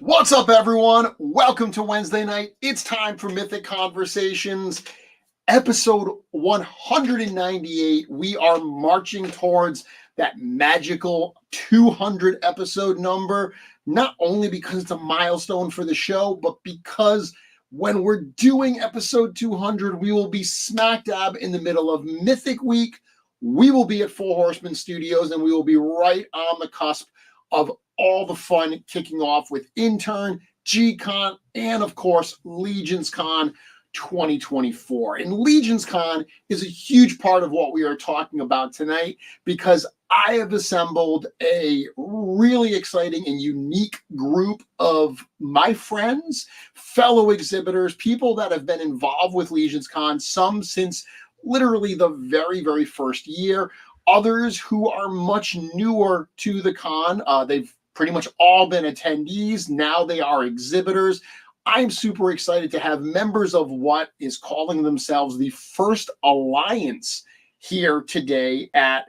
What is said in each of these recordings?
What's up, everyone? Welcome to Wednesday night. It's time for Mythic Conversations, episode 198. We are marching towards that magical 200 episode number, not only because it's a milestone for the show, but because when we're doing episode 200, we will be smack dab in the middle of Mythic Week. We will be at Four Horsemen Studios, and we will be right on the cusp of all the fun kicking off with Intern, G-Con, and of course, LegionsCon 2024. And LegionsCon is a huge part of what we are talking about tonight because I have assembled a really exciting and unique group of my friends, fellow exhibitors, people that have been involved with LegionsCon, some since literally the very, very first year, others who are much newer to the con. They've pretty much all been attendees. Now they are exhibitors. I'm super excited to have members of what is calling themselves the First Alliance here today at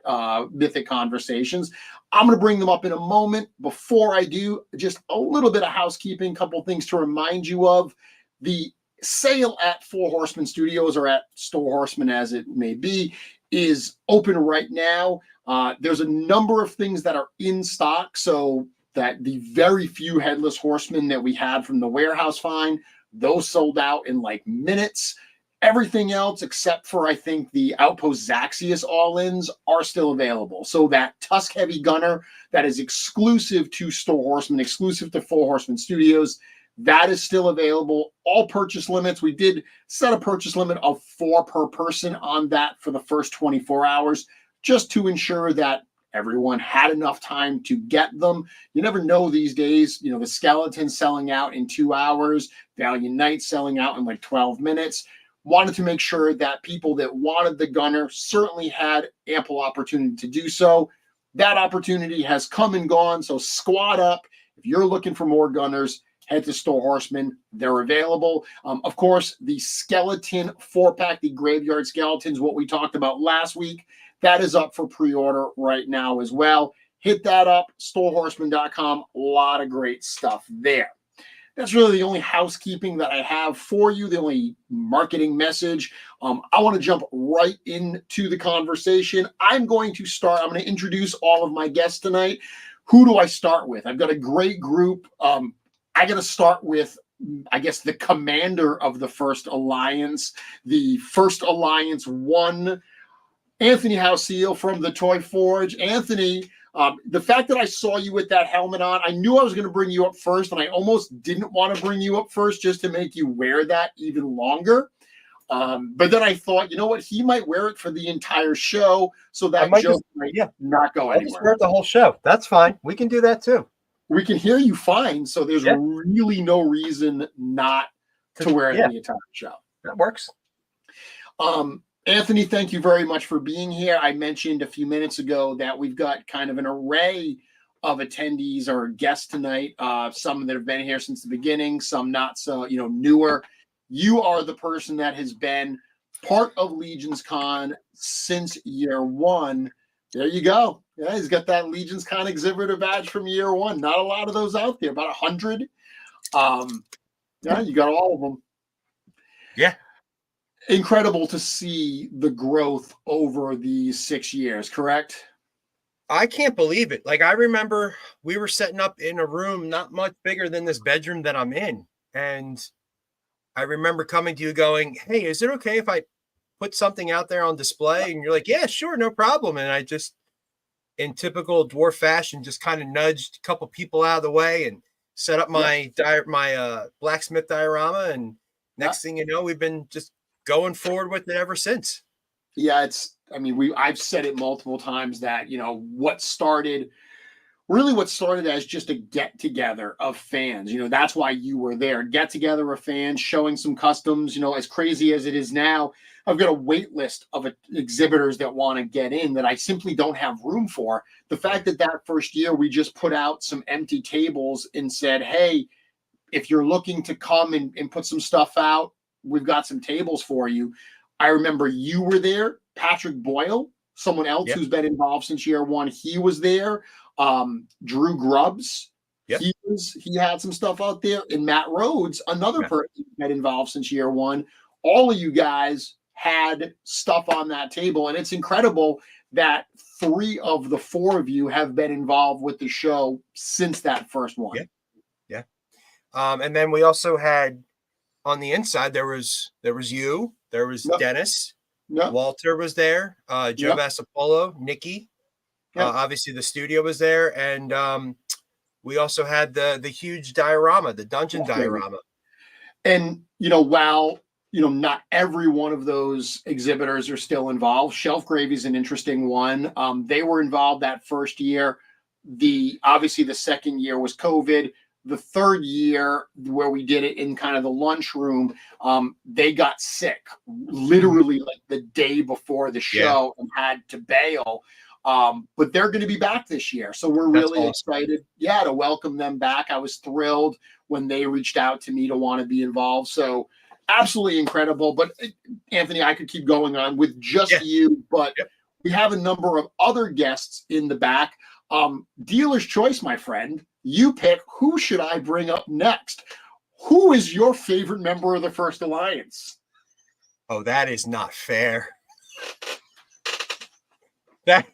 Mythic Conversations. I'm going to bring them up in a moment. Before I do, just a little bit of housekeeping, couple things to remind you of. The sale at Four Horsemen Studios, or at Store Horsemen as it may be, is open right now. There's a number of things that are in stock, so that the very few Headless Horsemen that we had from the warehouse find, those sold out in like minutes. Everything else, except for I think the Outpost Zaxius all-ins, are still available. So that Tusk Heavy Gunner that is exclusive to Store Horsemen, exclusive to Four Horsemen Studios, that is still available. All purchase limits. We did set a purchase limit of 4 per person on that for the first 24 hours, just to ensure that everyone had enough time to get them. You never know these days. You know, the Skeleton's selling out in 2 hours, Valiant Knight selling out in like 12 minutes. Wanted to make sure that people that wanted the gunner certainly had ample opportunity to do so. That opportunity has come and gone, so squad up. If you're looking for more gunners, head to Store Horsemen. They're available. Of course, the Skeleton 4-pack, the Graveyard Skeletons, what we talked about last week, that is up for pre-order right now as well. Hit that up, storehorseman.com. A lot of great stuff there. That's really the only housekeeping that I have for you, the only marketing message. I want to jump right into the conversation. I'm going to introduce all of my guests tonight. Who do I start with? I've got a great group. I got to start with, I guess, the commander of the First Alliance, the First Alliance 1, Anthony Houseal from the Toy Forge. Anthony, the fact that I saw you with that helmet on, I knew I was going to bring you up first, and I almost didn't want to bring you up first just to make you wear that even longer. But then I thought, you know what? He might wear it for the entire show, so that joke might not go anywhere. I'll just wear it the whole show. That's fine. We can do that too. We can hear you fine, so there's really no reason not to wear it the entire show. That works. Anthony, thank you very much for being here. I mentioned a few minutes ago that we've got kind of an array of attendees or guests tonight. Some that have been here since the beginning, some not so, newer. You are the person that has been part of LegionsCon since year 1. There you go. Yeah, he's got that LegionsCon exhibitor badge from year 1. Not a lot of those out there, about 100. You got all of them. Yeah. Incredible to see the growth over these 6 years, correct? I can't believe it. Like, I remember we were setting up in a room not much bigger than this bedroom that I'm in. And I remember coming to you going, hey, is it okay if I put something out there on display? And you're like, yeah, sure, no problem. And I just, in typical dwarf fashion, just kind of nudged a couple people out of the way and set up my blacksmith diorama. And next thing you know, we've been just going forward with it ever since. Yeah, I've said it multiple times that, what started really what started as just a get together of fans. That's why you were there. Get together of fans, showing some customs. As crazy as it is now, I've got a wait list of exhibitors that want to get in that I simply don't have room for. The fact that first year we just put out some empty tables and said, hey, if you're looking to come and put some stuff out, we've got some tables for you. I remember you were there. Patrick Boyle, someone else who's been involved since year one, he was there. Drew Grubbs, he had some stuff out there. And Matt Rhodes, another person who's been involved since year one. All of you guys had stuff on that table. And it's incredible that 3 of the 4 of you have been involved with the show since that first one. Yeah. And then we also had on the inside, there was you, there was Dennis, Walter was there, Joe Vassapolo, Nikki, obviously the studio was there. And we also had the huge diorama, the dungeon diorama. And, while, not every one of those exhibitors are still involved, Shelf Gravy is an interesting one. They were involved that first year. Obviously the second year was COVID. The third year, where we did it in kind of the lunchroom, they got sick literally like the day before the show and had to bail. But they're going to be back this year. So we're really excited, to welcome them back. I was thrilled when they reached out to me to want to be involved. So absolutely incredible. But Anthony, I could keep going on with just you, but we have a number of other guests in the back. Dealer's choice, my friend. You pick, who should I bring up next? Who is your favorite member of the First Alliance? Oh, that is not fair. That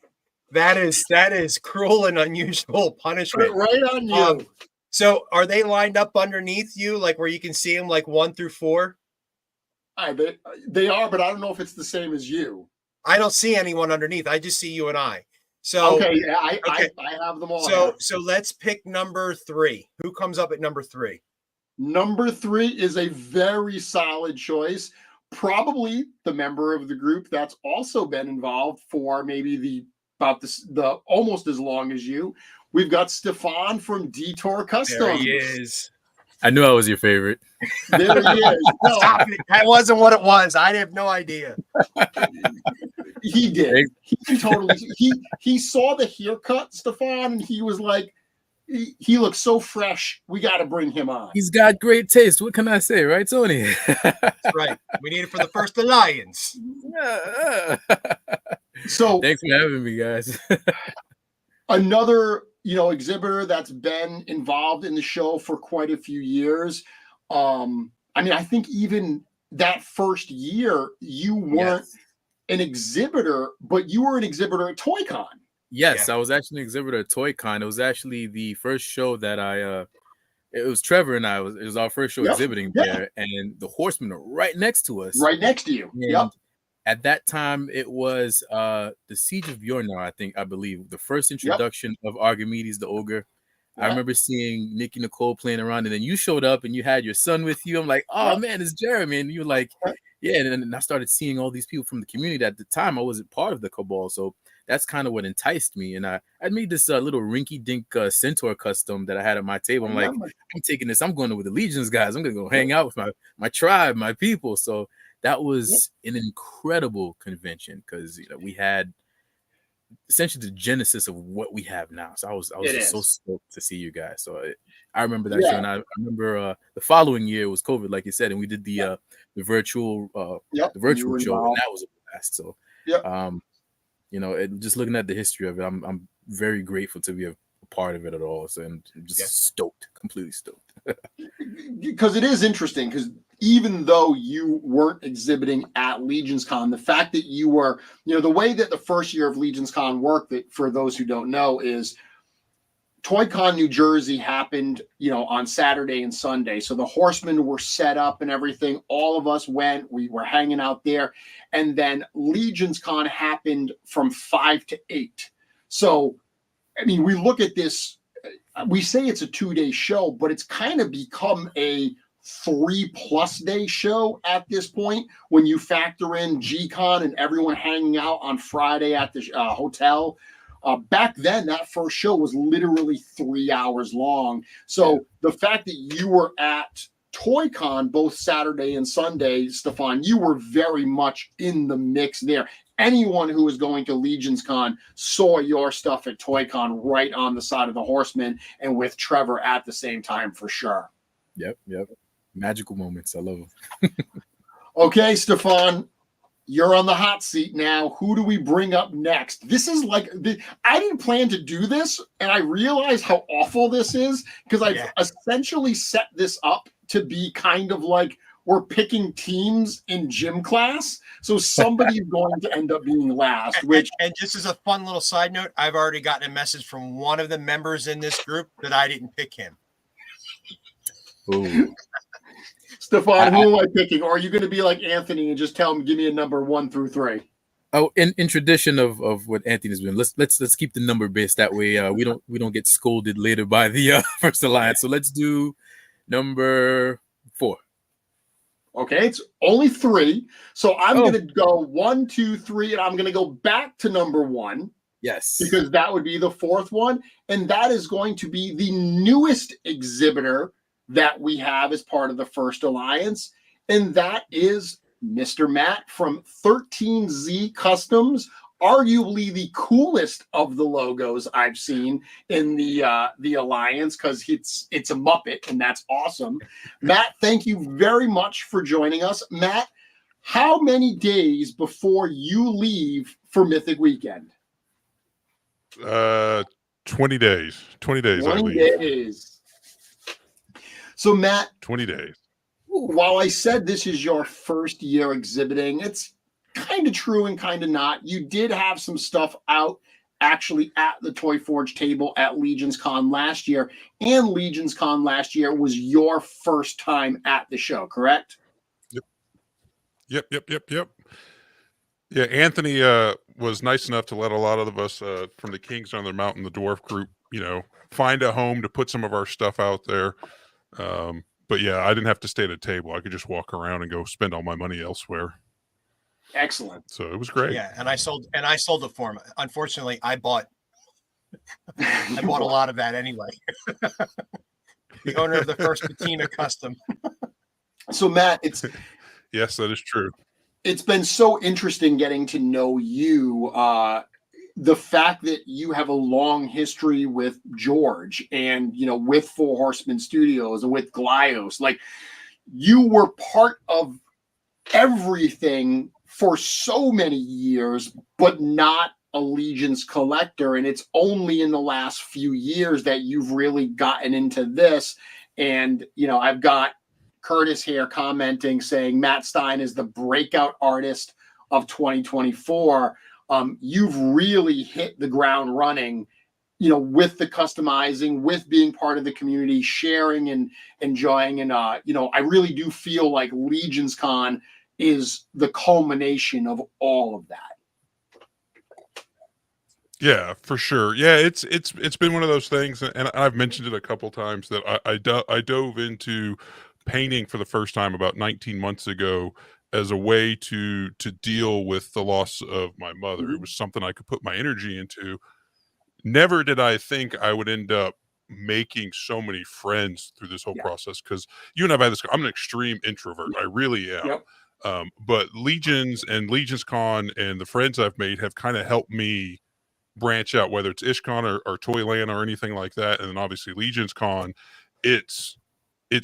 is cruel and unusual punishment. Right on you. So are they lined up underneath you, like where you can see them like 1 through 4? They are, but I don't know if it's the same as you. I don't see anyone underneath. I just see you and I. So I have them all. So let's pick number 3. Who comes up at number 3? Number 3 is a very solid choice. Probably the member of the group that's also been involved for maybe the almost as long as you. We've got Stephon from Dtour Customs. There he is. I knew I was your favorite. There he is. No, stop it. That wasn't what it was. I have no idea. He did. He totally. He saw the haircut, Stephon, and he was like, he looks so fresh. We got to bring him on. He's got great taste. What can I say, right, Tony? That's right. We need it for the First Alliance. So thanks for having me, guys. Another, exhibitor that's been involved in the show for quite a few years. I think even that first year, you weren't an exhibitor, but you were an exhibitor at ToyCon. Yes, I was actually an exhibitor at ToyCon. It was actually the first show that it was Trevor and I. It was our first show exhibiting there, and the Horsemen are right next to us. Right next to you. And at that time, it was the Siege of Bjornar, I believe, the first introduction of Archimedes the Ogre. I remember seeing Nikki Nicole playing around, and then you showed up and you had your son with you. I'm like, oh man, it's Jeremy. And you were like, yeah. And then I started seeing all these people from the community. At the time, I wasn't part of the Cabal. So that's kind of what enticed me. And I made this little rinky-dink Centaur custom that I had at my table. I'm like, I'm taking this. I'm going with the Legions guys. I'm going to go hang out with my tribe, my people. So that was an incredible convention because we had essentially the genesis of what we have now. So I was just so stoked to see you guys. So I remember that show, and I remember the following year was COVID, like you said, and we did the virtual show, and that was a blast. So just looking at the history of it, I'm very grateful to be a part of it at all. So and just stoked, completely stoked. Because it is interesting, because even though you weren't exhibiting at LegionsCon, the fact that you were, the way that the first year of LegionsCon worked, that for those who don't know, is ToyCon New Jersey happened, on Saturday and Sunday. So the Horsemen were set up and everything. All of us went. We were hanging out there. And then LegionsCon happened from 5 to 8. So, we look at this, we say it's a 2-day show, but it's kind of become a 3+ day show at this point when you factor in G-Con and everyone hanging out on Friday at the hotel. Back then, that first show was literally 3 hours long. So the fact that you were at ToyCon both Saturday and Sunday, Stephon, you were very much in the mix there. Anyone who was going to LegionsCon saw your stuff at ToyCon right on the side of the Horseman and with Trevor at the same time for sure. Yep. Magical moments. I love them. Okay, Stephon, you're on the hot seat now. Who do we bring up next? This is like, I didn't plan to do this, and I realize how awful this is because I've essentially set this up to be kind of like we're picking teams in gym class. So somebody's going to end up being last. And just as a fun little side note, I've already gotten a message from one of the members in this group that I didn't pick him. Ooh. Stephon, who am I picking? Or are you going to be like Anthony and just tell him, give me a number 1 through 3? Oh, in tradition of what Anthony's doing, let's keep the number based. That way, we don't get scolded later by the first alliance. So let's do number 4. Okay, it's only 3. So I'm going to go 1, 2, 3, and I'm going to go back to number 1. Yes. Because that would be the 4th one. And that is going to be the newest exhibitor that we have as part of the First Alliance. And that is Mr. Matt from 13Z Customs, arguably the coolest of the logos I've seen in the Alliance because it's a Muppet, and that's awesome. Matt, thank you very much for joining us. Matt, how many days before you leave for Mythic Weekend? 20 days. 20 days. 20 days. So, Matt, 20 days. While I said this is your first year exhibiting, it's kind of true and kind of not. You did have some stuff out actually at the Toy Forge table at LegionsCon last year, and LegionsCon last year was your first time at the show, correct? Yep. Yeah, Anthony was nice enough to let a lot of us from the Kings on their Mountain, the dwarf group, find a home to put some of our stuff out there. But yeah, I didn't have to stay at a table. I could just walk around and go spend all my money elsewhere. Excellent. So it was great. Yeah, and I sold the form. Unfortunately, I bought a lot of that anyway. The owner of the first Patina custom. So Matt, yes, that is true. It's been so interesting getting to know you. The fact that you have a long history with George and, with Four Horsemen Studios and with Glios, like you were part of everything for so many years, but not a Legions collector. And it's only in the last few years that you've really gotten into this. And, I've got Curtis here commenting saying Matt Stein is the breakout artist of 2024. You've really hit the ground running, with the customizing, with being part of the community, sharing and enjoying. And, I really do feel like LegionsCon is the culmination of all of that. Yeah, for sure. Yeah, it's been one of those things, and I've mentioned it a couple times that I dove into painting for the first time about 19 months ago as a way to deal with the loss of my mother. Mm-hmm. It was something I could put my energy into. Never did I think I would end up making so many friends through this whole process, because you and I've had this. I'm an extreme introvert. I really am. Yep. But Legions and LegionsCon and the friends I've made have kind of helped me branch out, whether it's IshCon or Toyland or anything like that. And then obviously LegionsCon, it's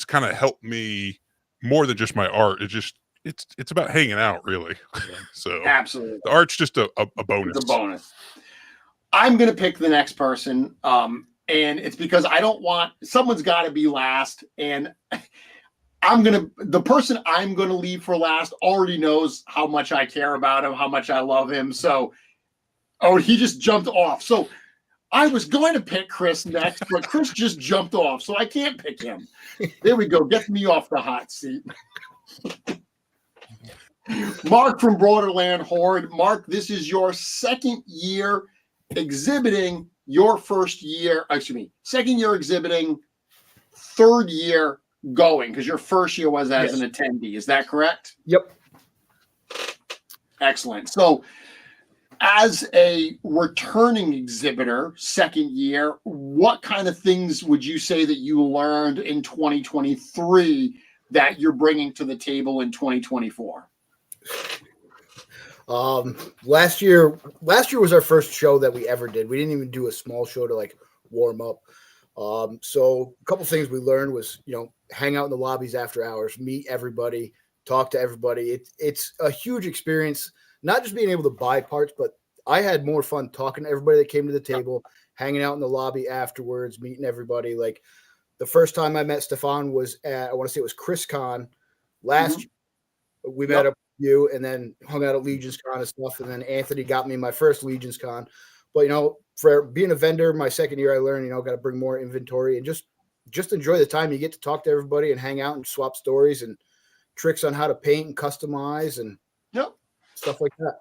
kind of helped me more than just my art. It's about hanging out, really. So Absolutely. the art's just a bonus. It's a bonus. I'm going to pick the next person. And it's because I don't want, someone's got to be last. And the person I'm going to leave for last already knows how much I care about him, how much I love him. So, he just jumped off. So I was going to pick Kris next, but Kris just jumped off. So I can't pick him. There we go. Get me off the hot seat. Marc from Borderland Horde. Marc, this is your second year exhibiting, second year exhibiting, third year going, because your first year was as an attendee. Is that correct? Yep. Excellent. So as a returning exhibitor, second year, what kind of things would you say that you learned in 2023 that you're bringing to the table in 2024? Last year was our first show that we ever did. We didn't even do a small show to like warm up. So a couple things we learned was, hang out in the lobbies after hours, meet everybody, talk to everybody. It's a huge experience, not just being able to buy parts, but I had more fun talking to everybody that came to the table, hanging out in the lobby afterwards, meeting everybody. Like the first time I met Stephon was at, I want to say it was KrisCon last year. We met up with you and then hung out at LegionsCon and stuff. And then Anthony got me my first LegionsCon. But, for being a vendor, my second year, I learned, got to bring more inventory and just enjoy the time. You get to talk to everybody and hang out and swap stories and tricks on how to paint and customize and stuff like that.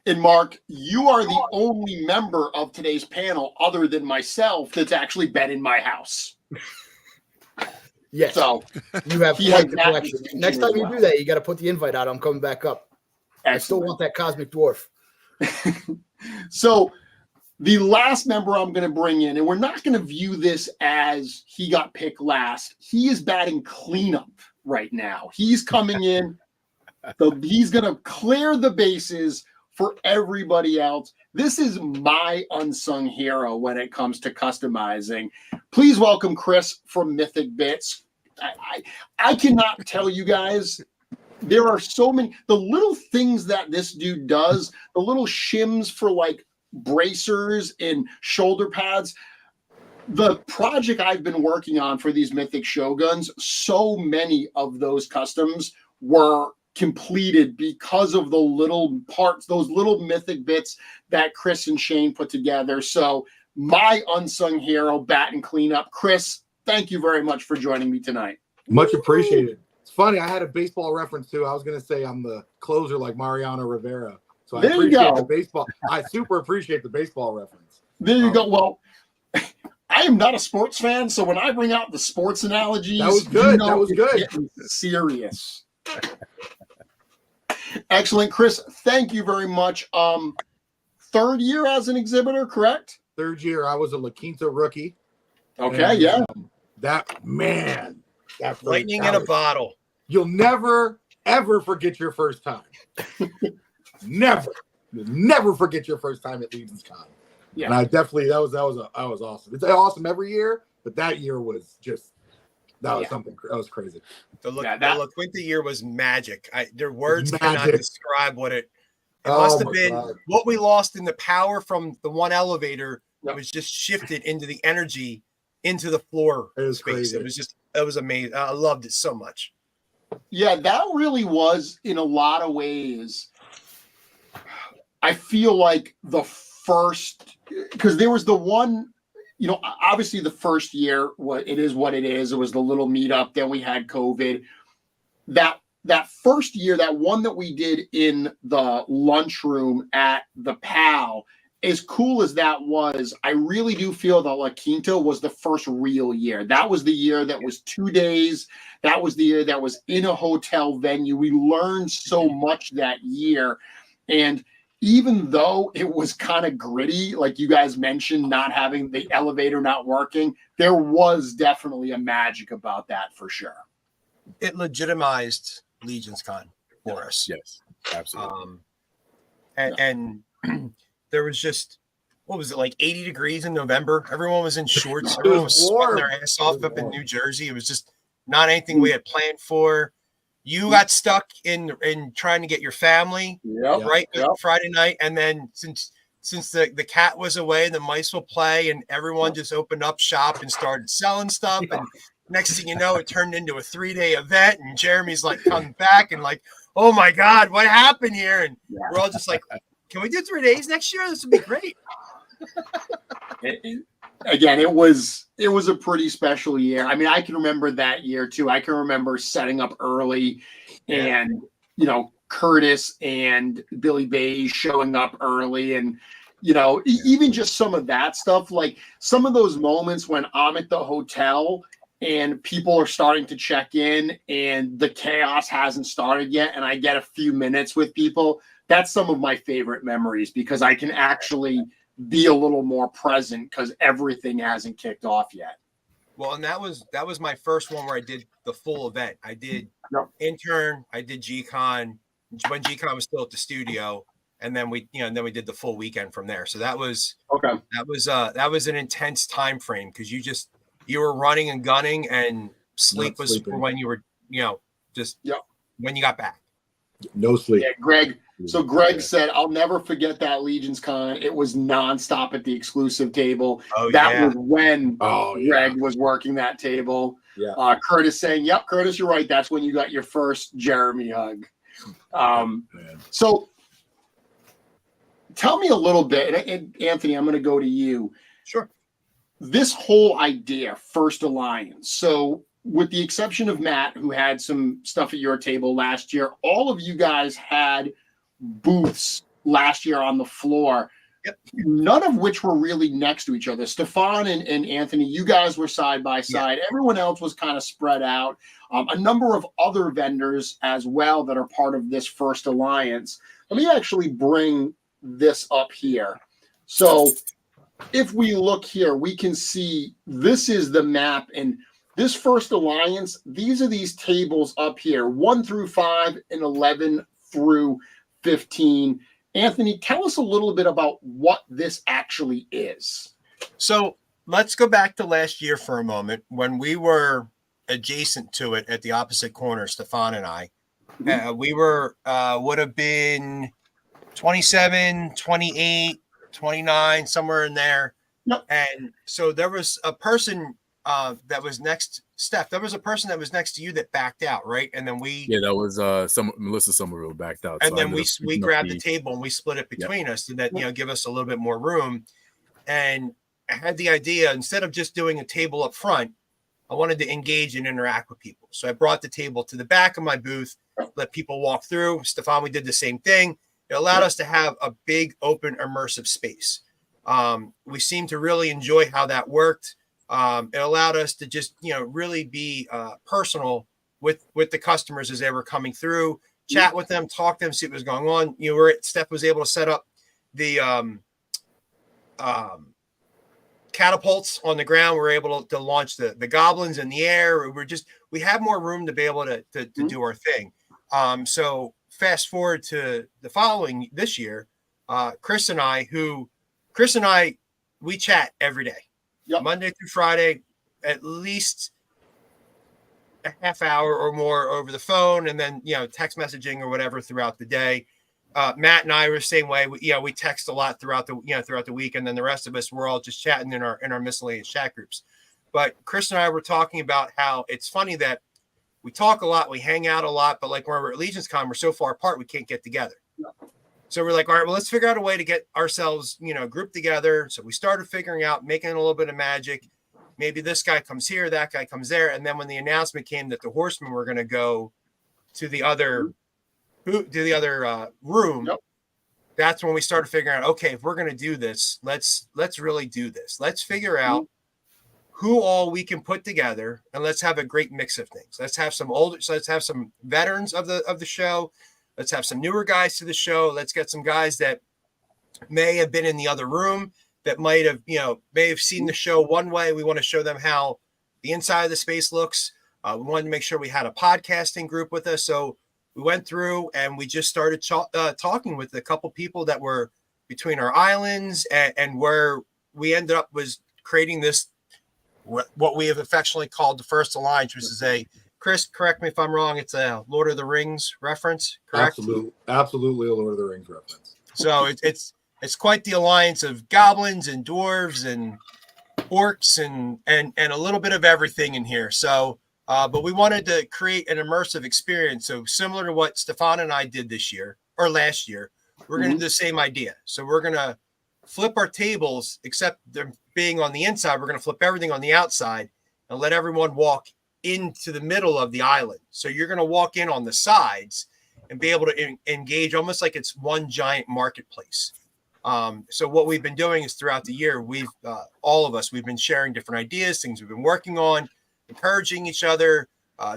And Marc, you are the only member of today's panel other than myself that's actually been in my house. Yes. So you have quite the collection. Next time you do that, you got to put the invite out. I'm coming back up. Excellent. I still want that cosmic dwarf. So the last member I'm going to bring in, and we're not going to view this as he got picked last. He is batting cleanup right now. He's coming in. He's going to clear the bases for everybody else. This is my unsung hero when it comes to customizing. Please welcome Kris from Mythic Bits. I cannot tell you guys, there are so many, the little things that this dude does, the little shims for like bracers and shoulder pads. The project I've been working on for these Mythic Shoguns, so many of those customs were completed because of the little parts, those little Mythic bits that Kris and Shane put together. So my unsung hero, bat and cleanup. Kris, thank you very much for joining me tonight. Much appreciated. It's funny, I had a baseball reference too. I was going to say I'm the closer like Mariano Rivera. So I appreciate the baseball. I super appreciate the baseball reference. There you go. Well, I am not a sports fan, so when I bring out the sports analogies, that was good. That was good. Serious. Excellent, Kris. Thank you very much. Third year as an exhibitor, correct? Third year, I was a La Quinta rookie. Okay, and, that lightning in a bottle. You'll never ever forget your first time. Never. You'll never forget your first time at LegionsCon. Yeah, and I definitely that was awesome. It's awesome every year, but that year was just something that was crazy. The La Quinta year was magic. Their words cannot describe what it must have been. God. What we lost in the power from the one elevator was just shifted into the energy into the floor space. Crazy. It was amazing. I loved it so much. Yeah, that really was in a lot of ways. I feel like the first, because there was the one, obviously the first year, it is what it is. It was the little meetup. Then we had COVID. That first year, that one that we did in the lunchroom at the PAL, as cool as that was, I really do feel that La Quinta was the first real year. That was the year that was 2 days. That was the year that was in a hotel venue. We learned so much that year. And even though it was kind of gritty, like you guys mentioned, not having the elevator not working, there was definitely a magic about that for sure. It legitimized LegionsCon for us. Yes, absolutely. And there was just, what was it, like 80 degrees in November? Everyone was in shorts. Everyone was sweating their ass off up in New Jersey. It was just not anything we had planned for. You got stuck in trying to get your family Friday night, and then since the cat was away, the mice will play, and everyone just opened up shop and started selling stuff. And next thing you know, it turned into a 3-day event, and Jeremy's like coming back and like, oh my God, what happened here? And we're all just like, can we do 3 days next year? This would be great. Again, it was a pretty special year. I mean, I can remember that year too. I can remember setting up early and, Curtis and Billy Bay showing up early and, even just some of that stuff, like some of those moments when I'm at the hotel and people are starting to check in and the chaos hasn't started yet. And I get a few minutes with people. that's some of my favorite memories because I can actually be a little more present because everything hasn't kicked off yet. Well, and that was my first one where I did the full event. I did intern, I did G-Con when G-Con was still at the studio, and then we did the full weekend from there. So that was an intense time frame because you were running and gunning, and sleep was for when you were when you got back. No sleep. Yeah, Greg. So Greg said, "I'll never forget that LegionsCon. It was nonstop at the exclusive table. That was when Greg was working that table." Yeah. Curtis saying, "Yep, Curtis, you're right. That's when you got your first Jeremy hug." So tell me a little bit, and Anthony, I'm going to go to you. Sure. This whole idea, First Alliance. So with the exception of Matt, who had some stuff at your table last year, all of you guys had booths last year on the floor, none of which were really next to each other. Stephon and Anthony, you guys were side by side. Everyone else was kind of spread out. A number of other vendors as well that are part of this First Alliance. Let me actually bring this up here. So if we look here, we can see this is the map, and this First Alliance, these are these tables up here, 1 through 5 and 11 through 15. Anthony, tell us a little bit about what this actually is. So let's go back to last year for a moment when we were adjacent to it at the opposite corner, Stephon and I. We were would have been 27, 28, 29, somewhere in there. Yep. And so there was a person that was next, Steph. There was a person that was next to you that backed out, right? And then that was Melissa Somerville backed out. And then we grabbed the table and we split it between us to that give us a little bit more room. And I had the idea, instead of just doing a table up front, I wanted to engage and interact with people. So I brought the table to the back of my booth, let people walk through. Stephon, we did the same thing. It allowed us to have a big, open, immersive space. We seemed to really enjoy how that worked. It allowed us to just, really be personal with the customers as they were coming through, chat with them, talk to them, see what was going on. Steph was able to set up the catapults on the ground. We were able to launch the goblins in the air. We had more room to be able to do our thing. So fast forward to this year, Kris and I, we chat every day. Yep. Monday through Friday, at least a half hour or more over the phone, and then text messaging or whatever throughout the day. Matt and I were the same way. We text a lot throughout the week, and then the rest of us we're all just chatting in our miscellaneous chat groups. But Kris and I were talking about how it's funny that we talk a lot, we hang out a lot, but like when we're at LegionsCon, we're so far apart we can't get together. So we're like, all right, well, let's figure out a way to get ourselves, grouped together. So we started figuring out, making a little bit of magic. Maybe this guy comes here, that guy comes there. And then when the announcement came that the Horsemen were going to go to the other room, that's when we started figuring out, okay, if we're going to do this, let's really do this. Let's figure out who all we can put together, and let's have a great mix of things. Let's have some veterans of the show. Let's have some newer guys to the show. Let's get some guys that may have been in the other room, that may have seen the show one way. We want to show them how the inside of the space looks. We wanted to make sure we had a podcasting group with us. So we went through and we just started talking with a couple people that were between our islands, and where we ended up was creating this, what we have affectionately called the First Alliance, which is Kris, correct me if I'm wrong, it's a Lord of the Rings reference, correct? Absolutely a Lord of the Rings reference. So it's quite the alliance of goblins and dwarves and orcs and a little bit of everything in here. So, but we wanted to create an immersive experience. So similar to what Stephon and I did this year or last year, we're going to do the same idea. So we're going to flip our tables, except them being on the inside, we're going to flip everything on the outside and let everyone walk into the middle of the island. So you're going to walk in on the sides and be able to engage almost like it's one giant marketplace. So what we've been doing is throughout the year, we've been sharing different ideas, things we've been working on, encouraging each other,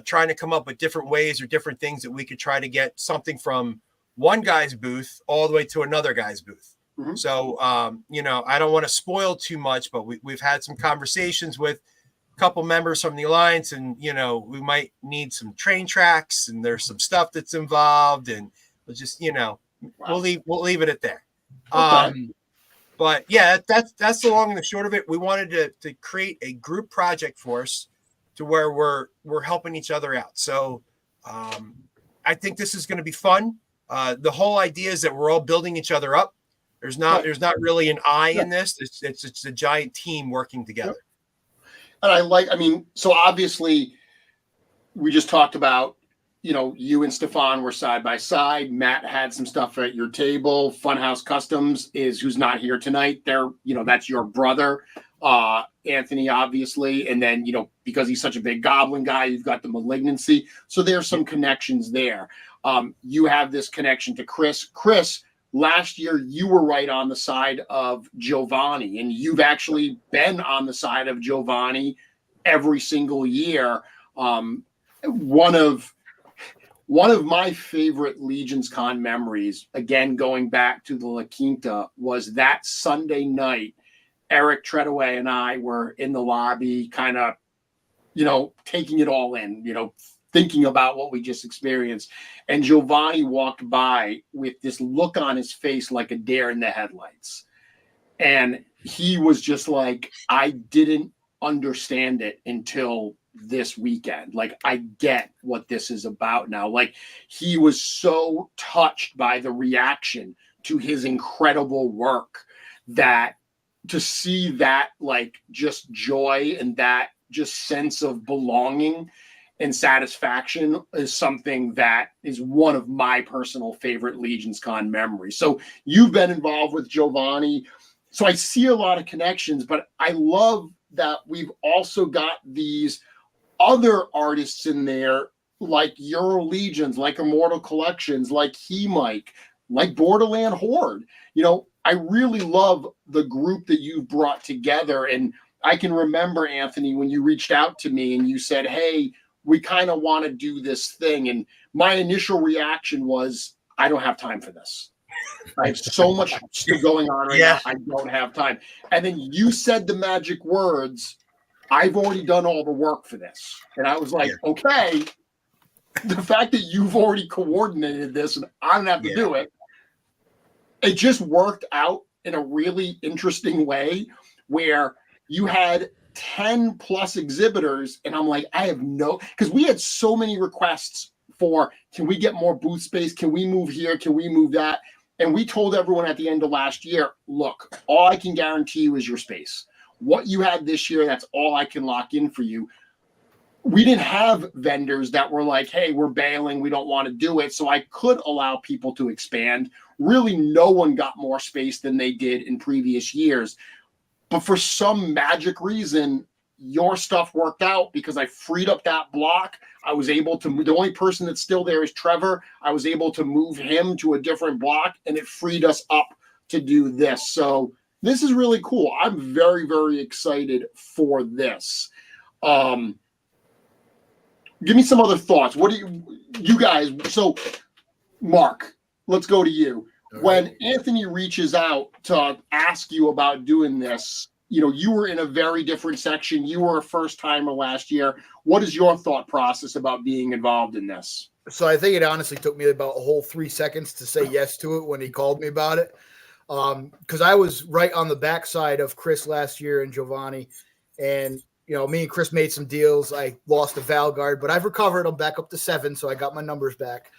trying to come up with different ways or different things that we could try to get something from one guy's booth all the way to another guy's booth. Mhm. So, I don't want to spoil too much, but we've had some conversations with a couple members from the Alliance, and, we might need some train tracks, and there's some stuff that's involved, and we'll just, we'll leave it at there. Okay. But yeah, that's the long and the short of it. We wanted to create a group project for us to where we're helping each other out. So I think this is going to be fun. The whole idea is that we're all building each other up. There's not really an I in this. It's a giant team working together. And so obviously we just talked about, you and Stephon were side by side. Matt had some stuff at your table. Funhouse Customs who's not here tonight. That's your brother, Anthony, obviously. And then, because he's such a big goblin guy, you've got the Malignancy. So there's some connections there. You have this connection to Kris. Kris, last year you were right on the side of Giovanni, and you've actually been on the side of Giovanni every single year. One of my favorite LegionsCon memories, again, going back to the La Quinta, was that Sunday night. Eric Treadaway and I were in the lobby, kind of, taking it all in, thinking about what we just experienced. And Giovanni walked by with this look on his face like a deer in the headlights. And he was just like, I didn't understand it until this weekend. Like, I get what this is about now. Like, he was so touched by the reaction to his incredible work that to see that, like, just joy and that just sense of belonging and satisfaction is something that is one of my personal favorite LegionsCon memories. So you've been involved with Giovanni. So I see a lot of connections, but I love that we've also got these other artists in there, like Euro Legions, like Immortal Collections, like Mike, like Borderland Horde. I really love the group that you've brought together. And I can remember, Anthony, when you reached out to me and you said, hey, we kind of want to do this thing. And my initial reaction was, I don't have time for this. I have so much stuff going on right now. I don't have time. And then you said the magic words, I've already done all the work for this. And I was like, okay, the fact that you've already coordinated this and I don't have to do it, it just worked out in a really interesting way where you had 10 plus exhibitors. And I'm like, because we had so many requests for, can we get more booth space? Can we move here? Can we move that? And we told everyone at the end of last year, look, all I can guarantee you is your space. What you had this year, that's all I can lock in for you. We didn't have vendors that were like, hey, we're bailing, we don't want to do it. So I could allow people to expand. Really, no one got more space than they did in previous years. But for some magic reason, your stuff worked out because I freed up that block. I was able to, the only person that's still there is Trevor. I was able to move him to a different block, and it freed us up to do this. So this is really cool. I'm very, very excited for this. Give me some other thoughts. What do you guys? So, Mark, let's go to you. When Anthony reaches out to ask you about doing this, you were in a very different section. You were a first timer last year. What is your thought process about being involved in this? So I think it honestly took me about a whole 3 seconds to say yes to it when he called me about it. Because I was right on the backside of Kris last year and Giovanni. And, me and Kris made some deals. I lost a Valguard, but I've recovered. I'm back up to 7, so I got my numbers back.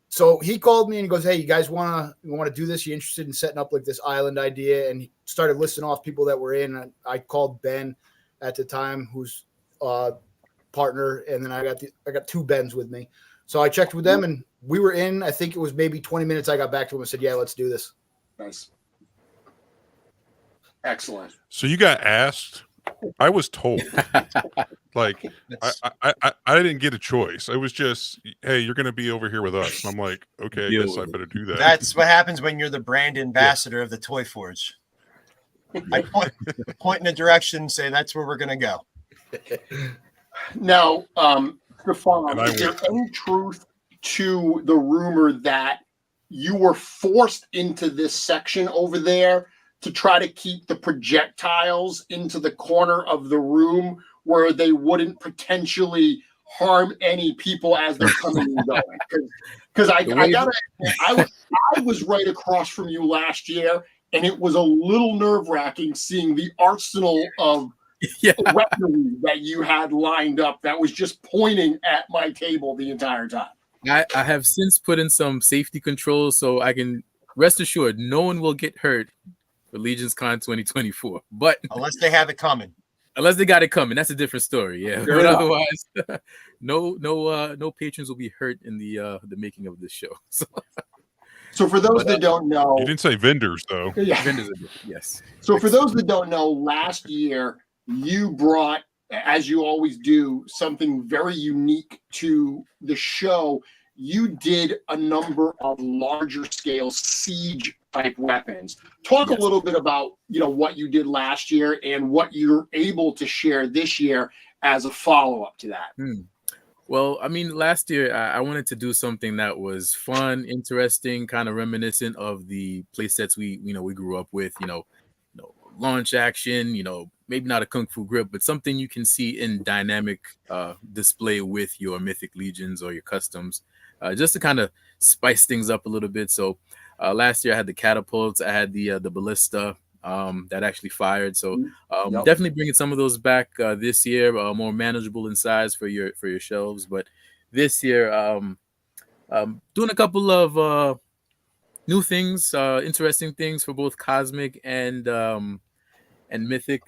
So he called me and he goes, hey, you guys want to do this? You interested in setting up like this island idea? And he started listing off people that were in. I called Ben at the time, who's partner, and then I got 2 Bens with me. So I checked with them and we were in. I think it was maybe 20 minutes. I got back to him and said, yeah, let's do this. Nice. Excellent. So you got asked. I was told. Like, I didn't get a choice. It was just, hey, you're going to be over here with us. And I'm like, okay, I guess I better do that. That's what happens when you're the brand ambassador of the Toy Forge. I point in a direction, say that's where we're going to go. Now, Stephon, is there any truth to the rumor that you were forced into this section over there to try to keep the projectiles into the corner of the room where they wouldn't potentially harm any people as they're coming and going. Because I was right across from you last year, and it was a little nerve-wracking seeing the arsenal of weaponry that you had lined up that was just pointing at my table the entire time. I have since put in some safety controls, so I can rest assured no one will get hurt for LegionsCon 2024. But unless they have it coming. Unless they got it coming, that's a different story. Yeah, but otherwise, no patrons will be hurt in the making of this show. So for those that don't know, you didn't say vendors though. Yeah, vendors. Yes. So for those that don't know, last year you brought, as you always do, something very unique to the show. You did a number of larger scale siege type weapons. Talk a little bit about, what you did last year and what you're able to share this year as a follow-up to that. Well, I mean, last year I wanted to do something that was fun, interesting, kind of reminiscent of the play sets we grew up with, launch action, maybe not a Kung Fu grip, but something you can see in dynamic display with your Mythic Legions or your customs, just to kind of spice things up a little bit. So last year I had the catapults, I had the ballista that actually fired. So definitely bringing some of those back this year, more manageable in size for your shelves. But this year, doing a couple of new things, interesting things for both Cosmic and Mythic.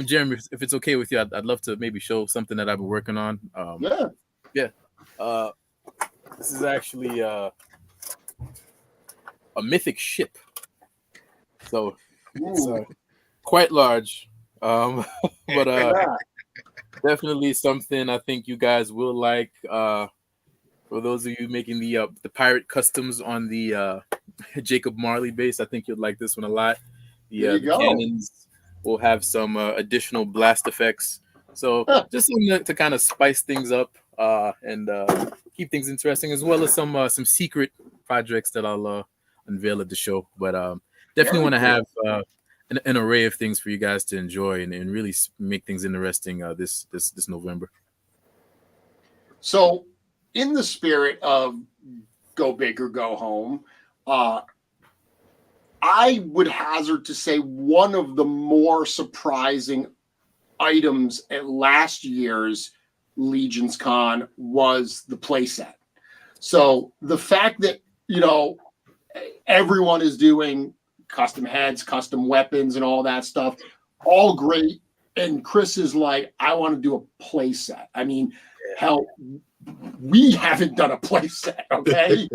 Jeremy, if it's okay with you, I'd love to maybe show something that I've been working on. This is actually a Mythic ship. So it's quite large, but definitely something I think you guys will like. For those of you making the pirate customs on the Jacob Marley base, I think you'll like this one a lot. The cannons will have some additional blast effects, so just something to kind of spice things up and keep things interesting, as well as some secret projects that I'll unveil at the show. But definitely want to have an array of things for you guys to enjoy and really make things interesting this November. So, in the spirit of go big or go home, I would hazard to say one of the more surprising items at last year's LegionsCon was the playset. So the fact that, everyone is doing custom heads, custom weapons, and all that stuff, all great. And Kris is like, I want to do a playset. I mean, hell, we haven't done a playset, okay?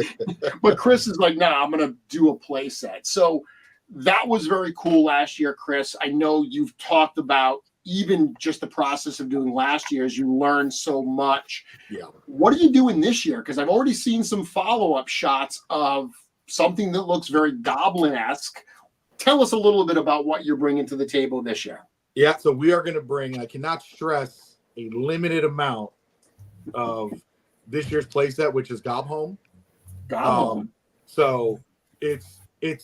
But Kris is like, nah, I'm going to do a playset. So that was very cool last year, Kris. I know you've talked about even just the process of doing last year's, you learned so much. Yeah. What are you doing this year? Because I've already seen some follow-up shots of something that looks very goblin-esque. Tell us a little bit about what you're bringing to the table this year. Yeah, so we are going to bring, I cannot stress, a limited amount of this year's playset, which is Gob Home. So it's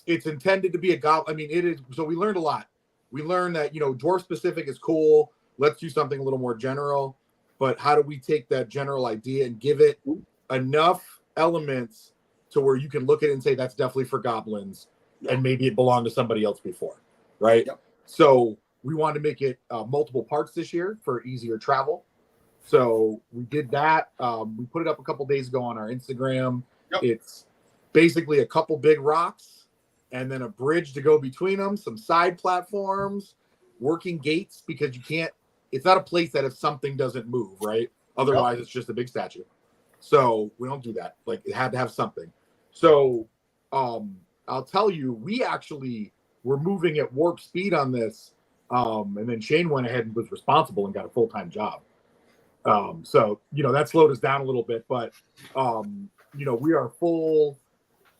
intended to be a Gob. I mean, it is. So we learned a lot. We learned that, dwarf specific is cool. Let's do something a little more general. But how do we take that general idea and give it enough elements to where you can look at it and say, that's definitely for goblins, and maybe it belonged to somebody else before, right? Yep. So we wanted to make it multiple parts this year for easier travel. So we did that. We put it up a couple days ago on our Instagram. Yep. It's basically a couple big rocks and then a bridge to go between them, some side platforms, working gates, because it's not a place that if something doesn't move, right? Otherwise, It's just a big statue. So we don't do that. Like, it had to have something. So I'll tell you, we actually were moving at warp speed on this. And then Shane went ahead and was responsible and got a full-time job. So, that slowed us down a little bit, but, we are full.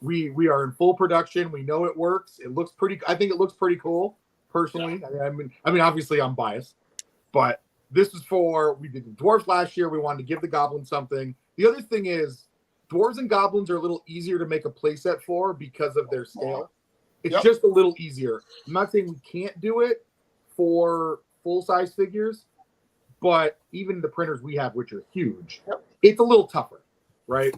We are in full production. We know it works. I think it looks pretty cool, personally. Yeah. I mean, obviously I'm biased, but this is we did the dwarves last year. We wanted to give the goblins something. The other thing is, Dwarves and Goblins are a little easier to make a playset for because of their scale. It's Yep. just a little easier. I'm not saying we can't do it for full-size figures, but even the printers we have, which are huge, it's a little tougher, right?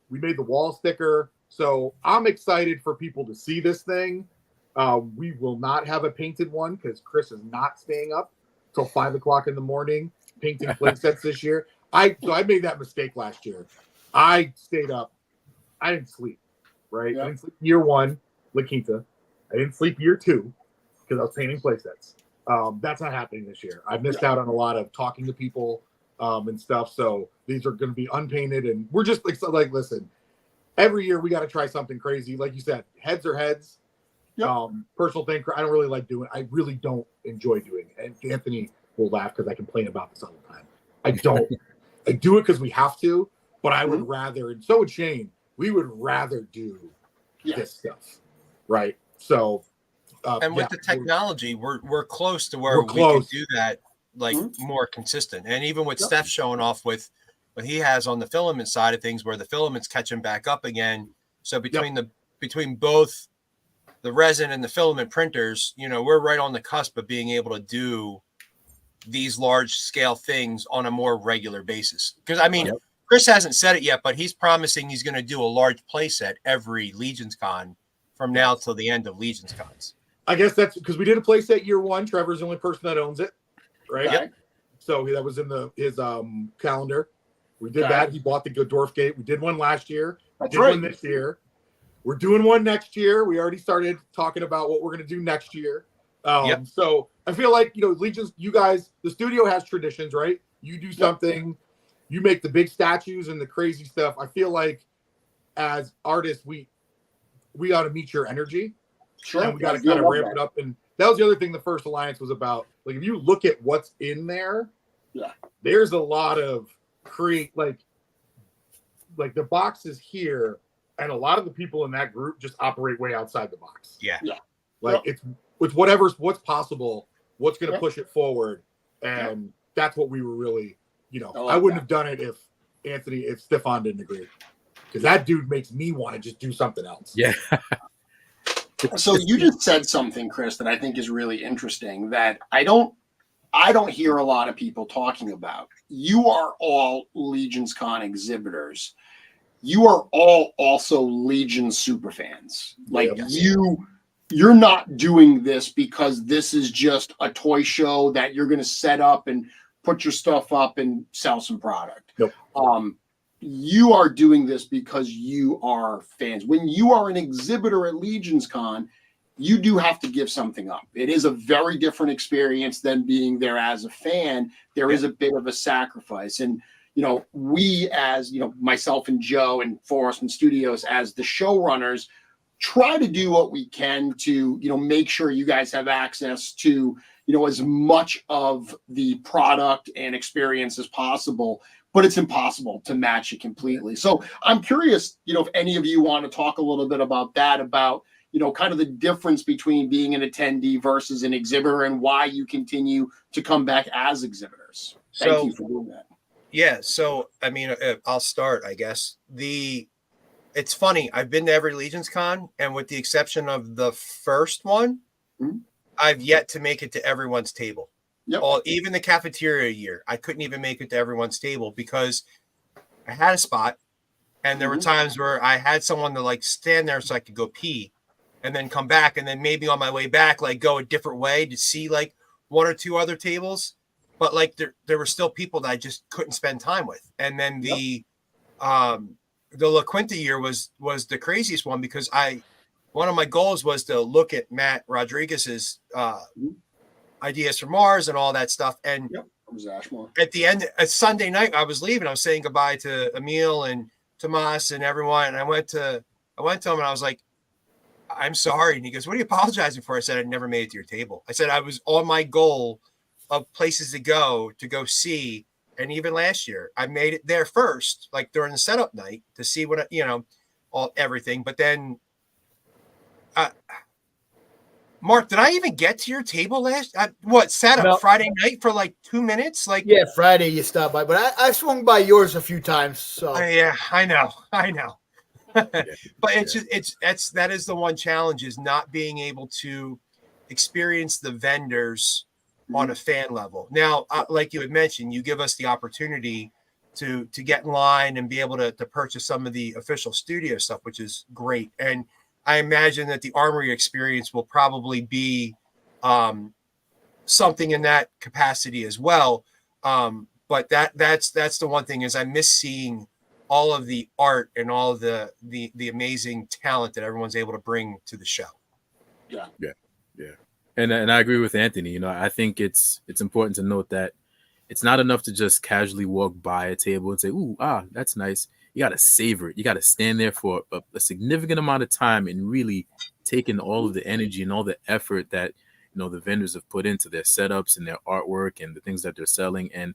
We made the wall sticker, so I'm excited for people to see this thing. We will not have a painted one because Kris is not staying up till 5 o'clock in the morning painting playsets this year. I made that mistake last year. I stayed up. I didn't sleep, right? Yep. I didn't sleep year 1, La Quinta. I didn't sleep year 2 because I was painting playsets. That's not happening this year. I missed out on a lot of talking to people and stuff. So these are going to be unpainted, and we're just like, listen, every year we got to try something crazy. Like you said, heads are heads. Yep. Personal thing, I don't really like doing. I really don't enjoy doing it. And Anthony will laugh because I complain about this all the time. I don't. I do it because we have to, but I would rather, and so would Shane. We would rather do this stuff, right? So, and with the technology, we're close to where we can do that, like more consistent. And even with Steph showing off with what he has on the filament side of things, where the filament's catching back up again. So between both the resin and the filament printers, we're right on the cusp of being able to do these large scale things on a more regular basis. Because I mean, Kris hasn't said it yet, but he's promising he's going to do a large play set every LegionsCon from now till the end of LegionsCons. I guess that's because we did a play set year 1. Trevor's the only person that owns it, right? Yep. So that was in his calendar. We did that. He bought the good Dwarf Gate. We did one last year. That's did one this year. We're doing one next year. We already started talking about what we're going to do next year. So I feel like, Legions, you guys, the studio has traditions, right? You do something, you make the big statues and the crazy stuff. I feel like as artists, we ought to meet your energy. Sure. And we got to kind of ramp it up. And that was the other thing the first alliance was about. Like, if you look at what's in there, there's a lot of like the box is here, and a lot of the people in that group just operate way outside the box. It's what's possible, what's going to push it forward, and that's what we were really, I wouldn't have done it if Stephon didn't agree, because that dude makes me want to just do something else. So you just said something, Kris, that I think is really interesting that I don't hear a lot of people talking about. You are all LegionsCon exhibitors. You are all also Legion superfans. Like you're not doing this because this is just a toy show that you're going to set up and put your stuff up and sell some product. You are doing this because you are fans. When you are an exhibitor at LegionsCon, you do have to give something up. It is a very different experience than being there as a fan. There is a bit of a sacrifice. And, we as, myself and Joe and Forest Studios as the showrunners try to do what we can to, make sure you guys have access to, as much of the product and experience as possible. But it's impossible to match it completely. So I'm curious, if any of you want to talk a little bit about that, about, kind of the difference between being an attendee versus an exhibitor and why you continue to come back as exhibitors. Thank you for doing that. Yeah. So, I mean, I'll start, I guess. It's funny. I've been to every LegionsCon, and with the exception of the first one, I've yet to make it to everyone's table. Even the cafeteria year, I couldn't even make it to everyone's table because I had a spot, and there were times where I had someone to like stand there so I could go pee and then come back, and then maybe on my way back, like go a different way to see like one or two other tables. But like there were still people that I just couldn't spend time with. And then the La Quinta year was the craziest one because one of my goals was to look at Matt Rodriguez's ideas for Mars and all that stuff. And at the end, a Sunday night, I was leaving. I was saying goodbye to Emil and Tomas and everyone. And I went to him and I was like, I'm sorry. And he goes, what are you apologizing for? I said, I never made it to your table. I said, I was on my goal of places to go see. And even last year, I made it there first, like during the setup night to see what, everything. But then Mark, did I even get to your table last? Sat up No. Friday night for like 2 minutes? Like, Yeah, Friday you stopped by, but I swung by yours a few times. So yeah, I know. But that is the one challenge, is not being able to experience the vendors on a fan level. Now, like you had mentioned, you give us the opportunity to get in line and be able to purchase some of the official studio stuff, which is great. And I imagine that the Armory experience will probably be something in that capacity as well. But that's the one thing, is I miss seeing all of the art and all of the amazing talent that everyone's able to bring to the show. Yeah. And I agree with Anthony. You know, I think it's important to note that it's not enough to just casually walk by a table and say, "Ooh, that's nice." You got to savor it. You got to stand there for a significant amount of time and really take in all of the energy and all the effort that, you know, the vendors have put into their setups and their artwork and the things that they're selling, and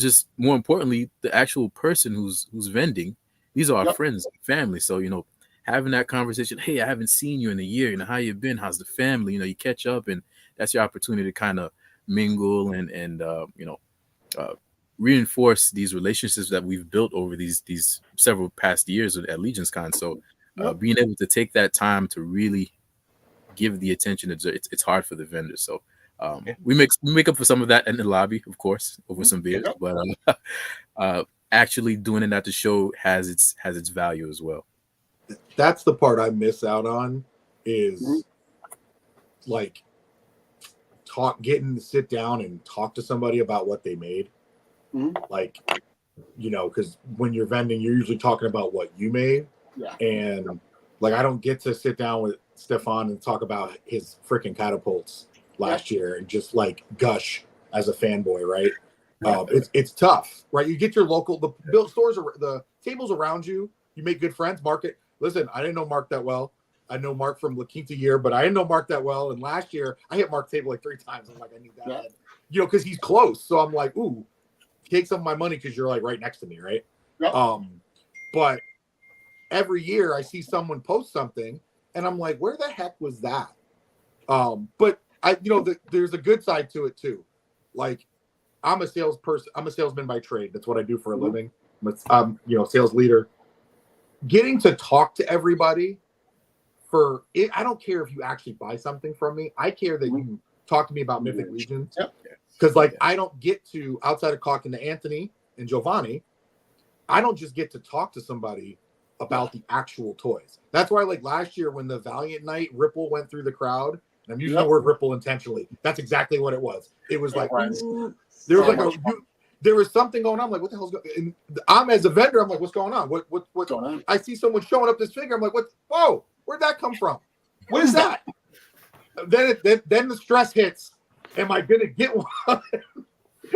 just more importantly, the actual person who's vending. These are our friends and family. So, you know, having that conversation, hey, I haven't seen you in a year, you know, how you been? How's the family? You know, you catch up, and that's your opportunity to kind of mingle and reinforce these relationships that we've built over these several past years at LegionsCon. So being able to take that time to really give the attention, it's hard for the vendors. So we make up for some of that in the lobby, of course, over some beers, but actually doing it at the show has its value as well. That's the part I miss out on, is like getting to sit down and talk to somebody about what they made. Like, you know, because when you're vending, you're usually talking about what you made. And like, I don't get to sit down with Stephon and talk about his freaking catapults last year and just like gush as a fanboy, right? It's tough, right? You get your local, the stores, the tables around you, you make good friends. Listen, I didn't know Mark that well. I know Mark from La Quinta year, but I didn't know Mark that well. And last year, I hit Mark's table like 3 times. I'm like, I need that. You know, because he's close. So I'm like, ooh, take some of my money because you're like right next to me, right? But every year I see someone post something, and I'm like, where the heck was that? But there's a good side to it too. Like, I'm a salesperson. I'm a salesman by trade. That's what I do for a living. I'm sales leader. Getting to talk to everybody I don't care if you actually buy something from me. I care that you talk to me about Mythic Legions. Because I don't get to, outside of talking to Anthony and Giovanni, I don't just get to talk to somebody about the actual toys. That's why, like last year when the Valiant Night ripple went through the crowd, and I'm using the word ripple intentionally. That's exactly what it was. It was like, there was like there was something going on. I'm like, what the hell's going on? And I'm, as a vendor, I'm like, what's going on? What's going on? I see someone showing up this figure. I'm like, whoa, where'd that come from? What is that? Then the stress hits. Am I gonna get one?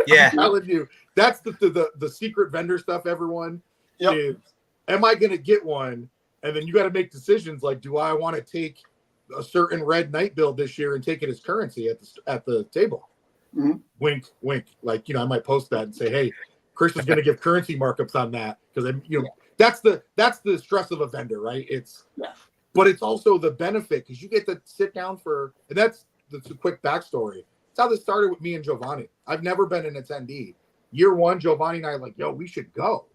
Yeah. I'm telling you, that's the secret vendor stuff, everyone. Is, am I gonna get one? And then you got to make decisions like, do I want to take a certain red night build this year and take it as currency at the table? Wink, wink. Like, I might post that and say, hey, Kris is gonna give currency markups on that, because that's the stress of a vendor, right? But it's also the benefit, because you get to sit down and that's a quick backstory. That's how this started with me and Giovanni. I've never been an attendee. Year 1, Giovanni and I are like, yo, we should go,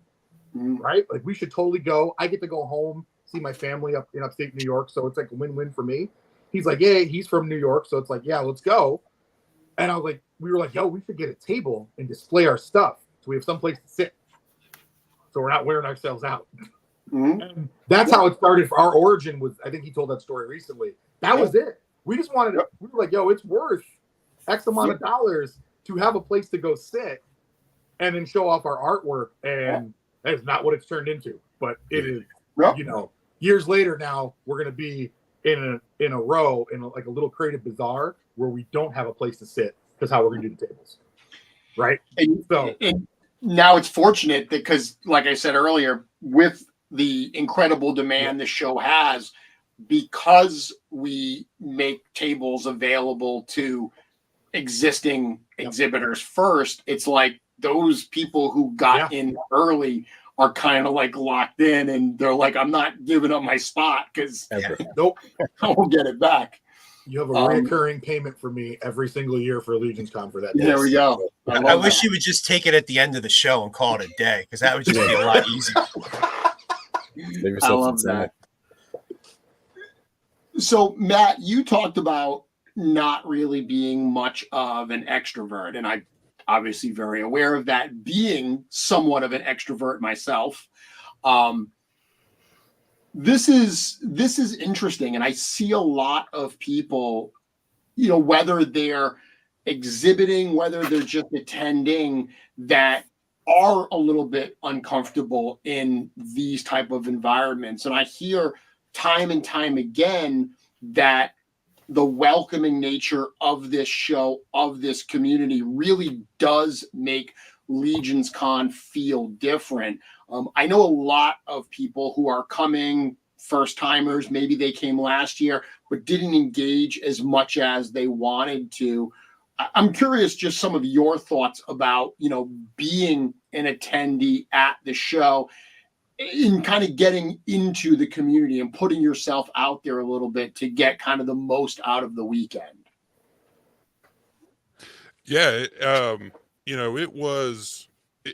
right? Like, we should totally go. I get to go home, see my family up in upstate New York, so it's like a win-win for me. He's like, yeah, he's from New York, so it's like, yeah, let's go. And we were like, yo, we should get a table and display our stuff so we have someplace to sit, so we're not wearing ourselves out. And that's how it started. For our origin was, I think he told that story recently. That was it. We just wanted to, we were like, yo, it's worth X amount of dollars to have a place to go sit and then show off our artwork. And that is not what it's turned into, but it is, years later now, we're going to be in a row in a little creative bazaar where we don't have a place to sit, because how we're going to do the tables. Right. And now it's fortunate because, like I said earlier, with the incredible demand the show has, because we make tables available to existing exhibitors first, it's like those people who got in early are kind of like locked in, and they're like, I'm not giving up my spot because I won't get it back. You have a Um, recurring payment for me every single year for LegionsCon for that day. There we go. I wish you would just take it at the end of the show and call it a day, because that would just be a lot easier. Save yourself I some love time. that. So, Matt, you talked about not really being much of an extrovert, and I'm obviously very aware of that, being somewhat of an extrovert myself. This is interesting, and I see a lot of people, you know, whether they're exhibiting, whether they're just attending, that are a little bit uncomfortable in these type of environments. And I hear time and time again that the welcoming nature of this show, of this community, really does make LegionsCon feel different. I know a lot of people who are coming, first timers, maybe they came last year, but didn't engage as much as they wanted to. I'm curious just some of your thoughts about, you know, being an attendee at the show, in kind of getting into the community and putting yourself out there a little bit to get kind of the most out of the weekend. Yeah, you know,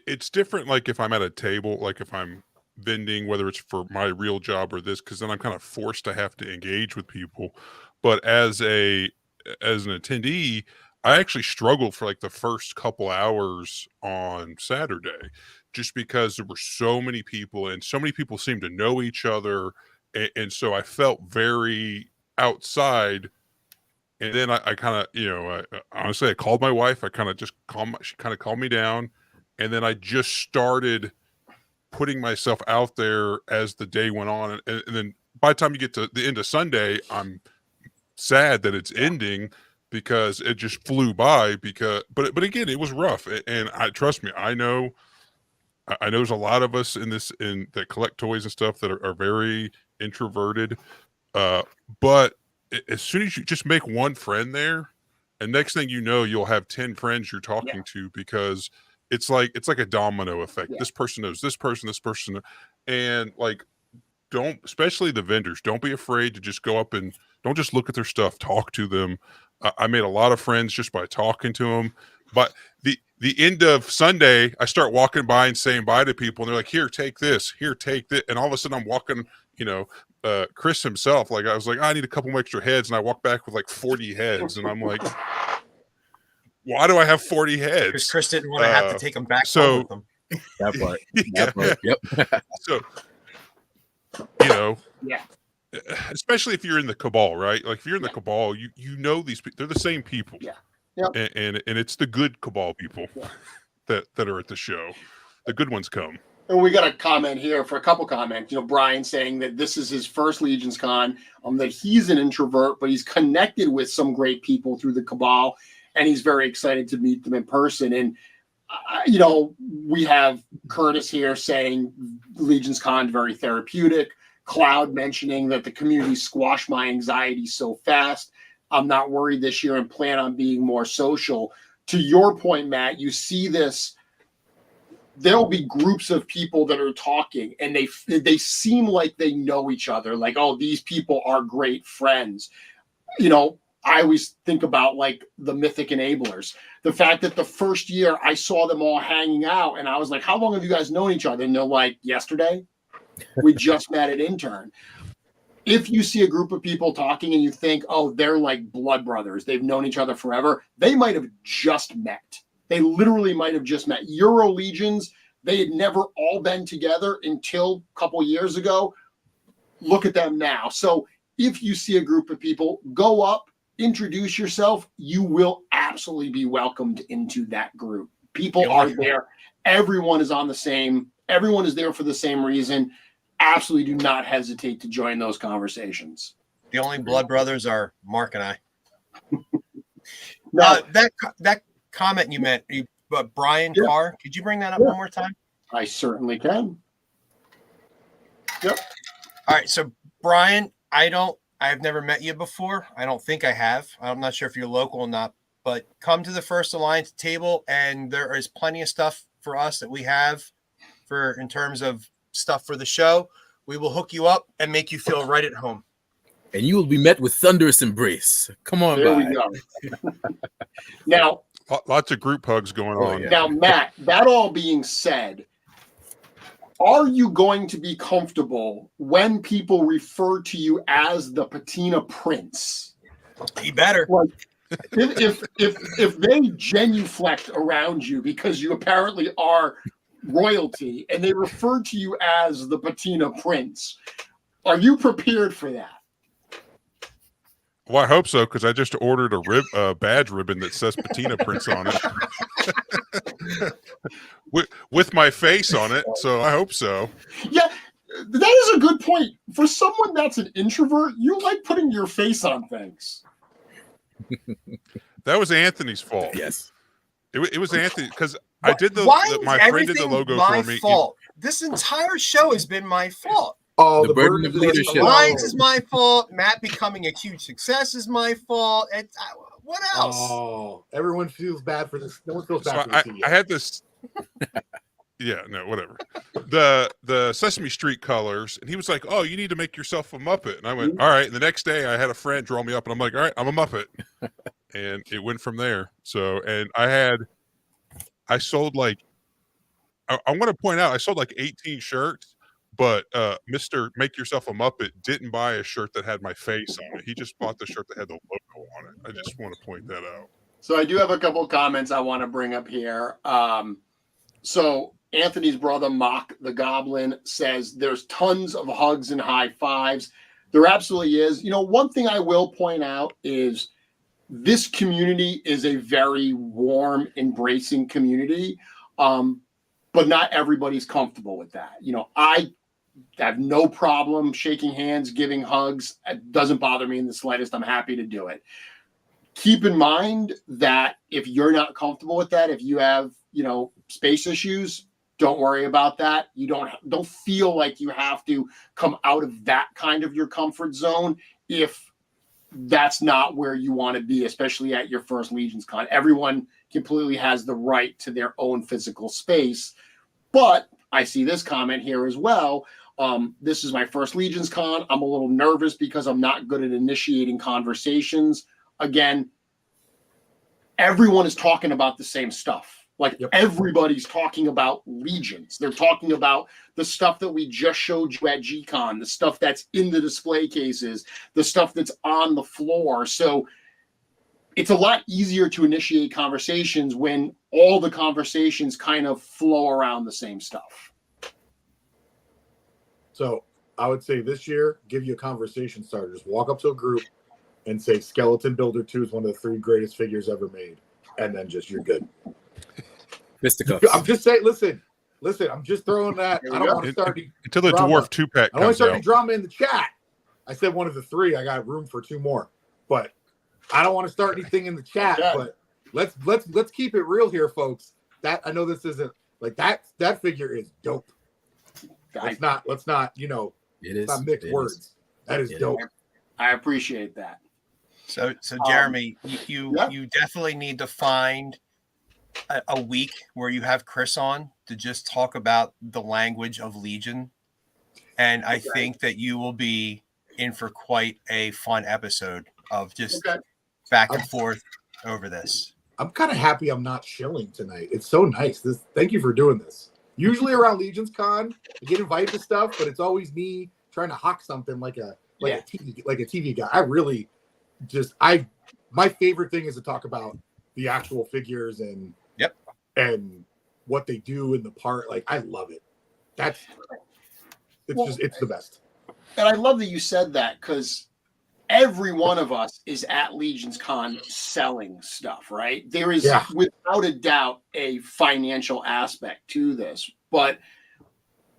it's different. Like if I'm at a table, like if I'm vending, whether it's for my real job or this, because then I'm kind of forced to have to engage with people. But as an attendee, I actually struggled for like the first couple hours on Saturday, just because there were so many people and so many people seemed to know each other, and so I felt very outside. And then I kind of, you know, honestly, I called my wife. She kind of calmed me down, and then I just started putting myself out there as the day went on, and then by the time you get to the end of Sunday, I'm sad that it's ending because it just flew by. But again, it was rough, and trust me, I know there's a lot of us that collect toys and stuff that are very introverted, but as soon as you just make one friend there, and next thing you know, you'll have 10 friends you're talking to, because it's like a domino effect. This person knows this person, and like, especially the vendors, don't be afraid to just go up and don't just look at their stuff, talk to them. I made a lot of friends just by talking to them. But the end of Sunday, I start walking by and saying bye to people, and they're like, here, take this, and all of a sudden I'm walking, you know, Kris himself, like I was like, I need a couple more extra heads, and I walk back with like 40 heads, and I'm like, why do I have 40 heads? Because Kris didn't want to have to take them back home with them. That part. Yeah. That part. Yep. So, you know, especially if you're in the cabal, right? Like if you're in the cabal, you know these people, they're the same people. Yeah. Yep. And it's the good cabal people that are at the show. The good ones come. And we got a comment here for a couple comments. You know, Brian saying that this is his first LegionsCon, that he's an introvert, but he's connected with some great people through the cabal, and he's very excited to meet them in person. And you know, we have Curtis here saying LegionsCon very therapeutic. Cloud mentioning that the community squashed my anxiety so fast. I'm not worried this year and plan on being more social. To your point, Matt, you see this. There'll be groups of people that are talking, and they seem like they know each other. Like, oh, these people are great friends. You know, I always think about like the Mythic enablers. The fact that the first year I saw them all hanging out, and I was like, how long have you guys known each other? And they're like, yesterday. We just met at intern. If you see a group of people talking and you think, oh, they're like blood brothers, they've known each other forever, they might have just met. They literally might have just met. Euro Legions, they had never all been together until a couple years ago. Look at them now. So if you see a group of people, go up, introduce yourself. You will absolutely be welcomed into that group. People are there. Everyone is everyone is there for the same reason. Absolutely do not hesitate to join those conversations. The only blood brothers are Mark and I. Now, that comment you meant, Brian Carr, could you bring that up one more time? I certainly can. Yep. All right. So Brian, I've never met you before. I don't think I have. I'm not sure if you're local or not, but come to the First Alliance table, and there is plenty of stuff for us that we have in terms of stuff for the show. We will hook you up and make you feel right at home. and you will be met with thunderous embrace. Come on There by. we go. Now, Lots of group hugs going Oh, on. yeah. now, Matt, that all being said, are you going to be comfortable when people refer to you as the Patina Prince? He better. Like, if they genuflect around you because you apparently are royalty and they refer to you as the Patina Prince, are you prepared for that? Well, I hope so, because I just ordered a badge ribbon that says Patina Prince on it. with my face on it, so I hope so. Yeah, that is a good point. For someone that's an introvert, you like putting your face on things. That was Anthony's fault. Yes. It was Anthony, because I did my friend did the logo my for me. fault? This entire show has been my fault. Oh, The burden of leadership. The Lions is my fault. Matt becoming a huge success is my fault. What else? Oh, everyone feels bad for this. No one feels So bad for this. I had this. Yeah, no, whatever. The Sesame Street colors, and he was like, "Oh, you need to make yourself a Muppet." And I went, "All right." And the next day, I had a friend draw me up, and I'm like, "All right, I'm a Muppet," and it went from there. So, and I sold like, I want to point out, I sold like 18 shirts, but Mr. Make Yourself a Muppet didn't buy a shirt that had my face on it. He just bought the shirt that had the logo on it. I just want to point that out. So I do have a couple comments I want to bring up here. So Anthony's brother, Mock the Goblin, says there's tons of hugs and high fives. There absolutely is. You know, one thing I will point out is this community is a very warm, embracing community, but not everybody's comfortable with that. You know, I have no problem shaking hands, giving hugs. It doesn't bother me in the slightest. I'm happy to do it. Keep in mind that if you're not comfortable with that, if you have, you know, space issues, don't worry about that. You don't feel like you have to come out of that kind of your comfort zone if that's not where you want to be, especially at your first LegionsCon. Everyone completely has the right to their own physical space. But I see this comment here as well. This is my first LegionsCon. I'm a little nervous because I'm not good at initiating conversations. Again, everyone is talking about the same stuff. Like everybody's talking about Legions. They're talking about the stuff that we just showed you at G-Con, the stuff that's in the display cases, the stuff that's on the floor. So it's a lot easier to initiate conversations when all the conversations kind of flow around the same stuff. So I would say this year, give you a conversation starter. Just walk up to a group and say Skeleton Builder 2 is one of the 3 greatest figures ever made. And then just, you're good. Fisticuffs. I'm just saying, listen, I'm just throwing that. I don't want to start until the drama. Dwarf 2-pack I don't want comes to start out. any drama in the chat. I said one of the 3. I got room for 2 more. But I don't want to start anything in the chat. But let's keep it real here, folks. That I know this isn't like that figure is dope. Let's not, you know, It not mix words. That is dope. I appreciate that. So Jeremy, you definitely need to find a week where you have Kris on to just talk about the language of Legion. And I think that you will be in for quite a fun episode of just back and forth over this. I'm kind of happy I'm not shilling tonight. It's so nice. Thank you for doing this. Usually around LegionsCon, I get invited to stuff, but it's always me trying to hawk something like a TV guy. I really my favorite thing is to talk about the actual figures and what they do in the part. Like, I love it. It's the best. And I love that you said that, because every one of us is at LegionsCon selling stuff, right? There is without a doubt a financial aspect to this. But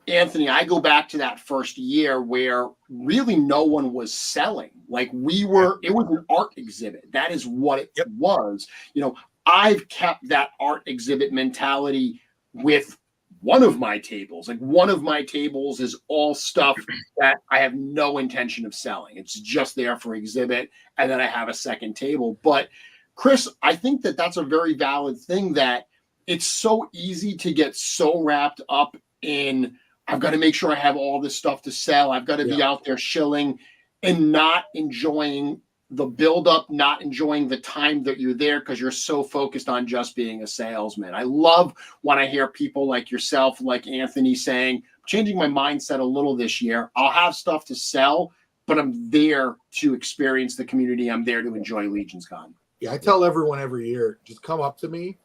Anthony, I go back to that first year where really no one was selling. Like, it was an art exhibit. That is what it was. You know, I've kept that art exhibit mentality with one of my tables. Like, one of my tables is all stuff that I have no intention of selling. It's just there for exhibit. And then I have a second table. But Kris, I think that that's a very valid thing, that it's so easy to get so wrapped up in, I've got to make sure I have all this stuff to sell. I've got to be out there shilling. and not enjoying the buildup, not enjoying the time that you're there because you're so focused on just being a salesman. I love when I hear people like yourself, like Anthony, saying, changing my mindset a little this year. I'll have stuff to sell, but I'm there to experience the community. I'm there to enjoy LegionsCon. Yeah, I tell everyone every year, just come up to me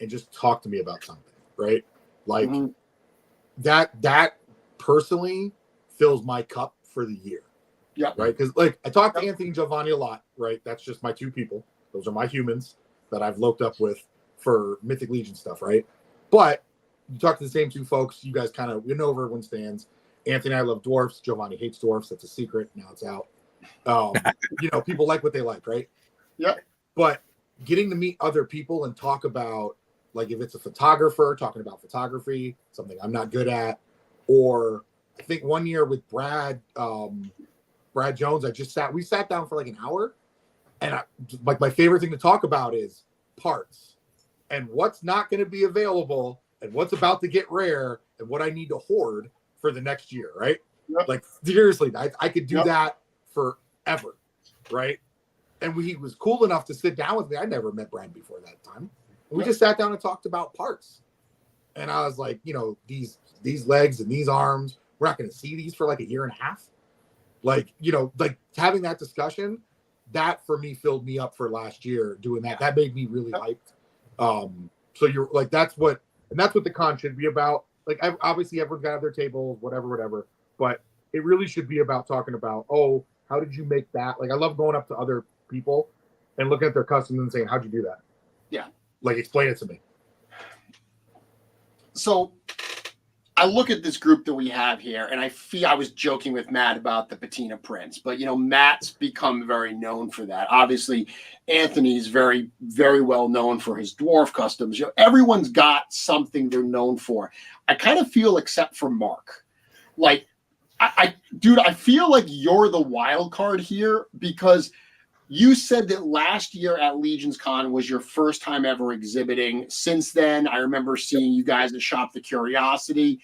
and just talk to me about something, right? Like that personally fills my cup for the year. Yeah. Right. Because like I talk to Anthony and Giovanni a lot, right? That's just my two people. Those are my humans that I've looked up with for Mythic Legion stuff, right? But you talk to the same two folks, you guys kind of know where everyone stands. Anthony and I love dwarfs. Giovanni hates dwarfs. That's a secret. Now it's out. People like what they like, right? Yeah. But getting to meet other people and talk about, like, if it's a photographer, talking about photography, something I'm not good at, or I think one year with Brad Jones, we sat down for like an hour, and my favorite thing to talk about is parts and what's not going to be available and what's about to get rare and what I need to hoard for the next year, right? Yep. Like, seriously, I could do that forever, right? And he was cool enough to sit down with me. I never met Brad before that time. And we just sat down and talked about parts. And I was like, these legs and these arms, we're not going to see these for like a year and a half. Like, like having that discussion, that for me filled me up for last year doing that. That made me really hyped. So you're like, that's what the con should be about. Like, obviously everyone's got their tables, whatever, but it really should be about talking about, oh, how did you make that? Like, I love going up to other people and looking at their customs and saying, how'd you do that? Yeah. Like, explain it to me. So I look at this group that we have here, and I was joking with Matt about the patina prints, but Matt's become very known for that. Obviously, Anthony's very, very well known for his dwarf customs. Everyone's got something they're known for. I kind of feel, except for Marc, like, I feel like you're the wild card here, because you said that last year at LegionsCon was your first time ever exhibiting. Since then, I remember seeing you guys at Shop the Curiosity.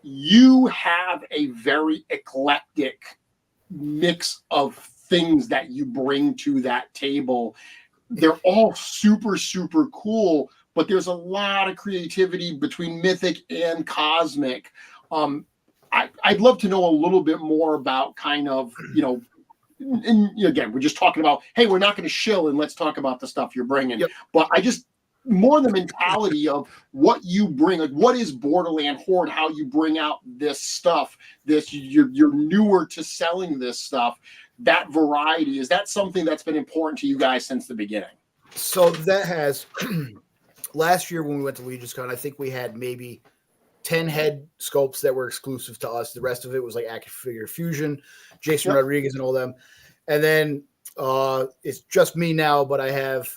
You have a very eclectic mix of things that you bring to that table. They're all super, super cool, but there's a lot of creativity between Mythic and Cosmic. I'd love to know a little bit more about kind of, and again, we're just talking about, hey, we're not going to shill and let's talk about the stuff you're bringing. Yep. But more the mentality of what you bring, like what is Borderland Horde, how you bring out this stuff, you're newer to selling this stuff, that variety. Is that something that's been important to you guys since the beginning? So that has, last year when we went to LegionsCon, I think we had maybe 10 head sculpts that were exclusive to us. The rest of it was like Action Figure Fusion, Jason Rodriguez and all them. And then it's just me now, but I have,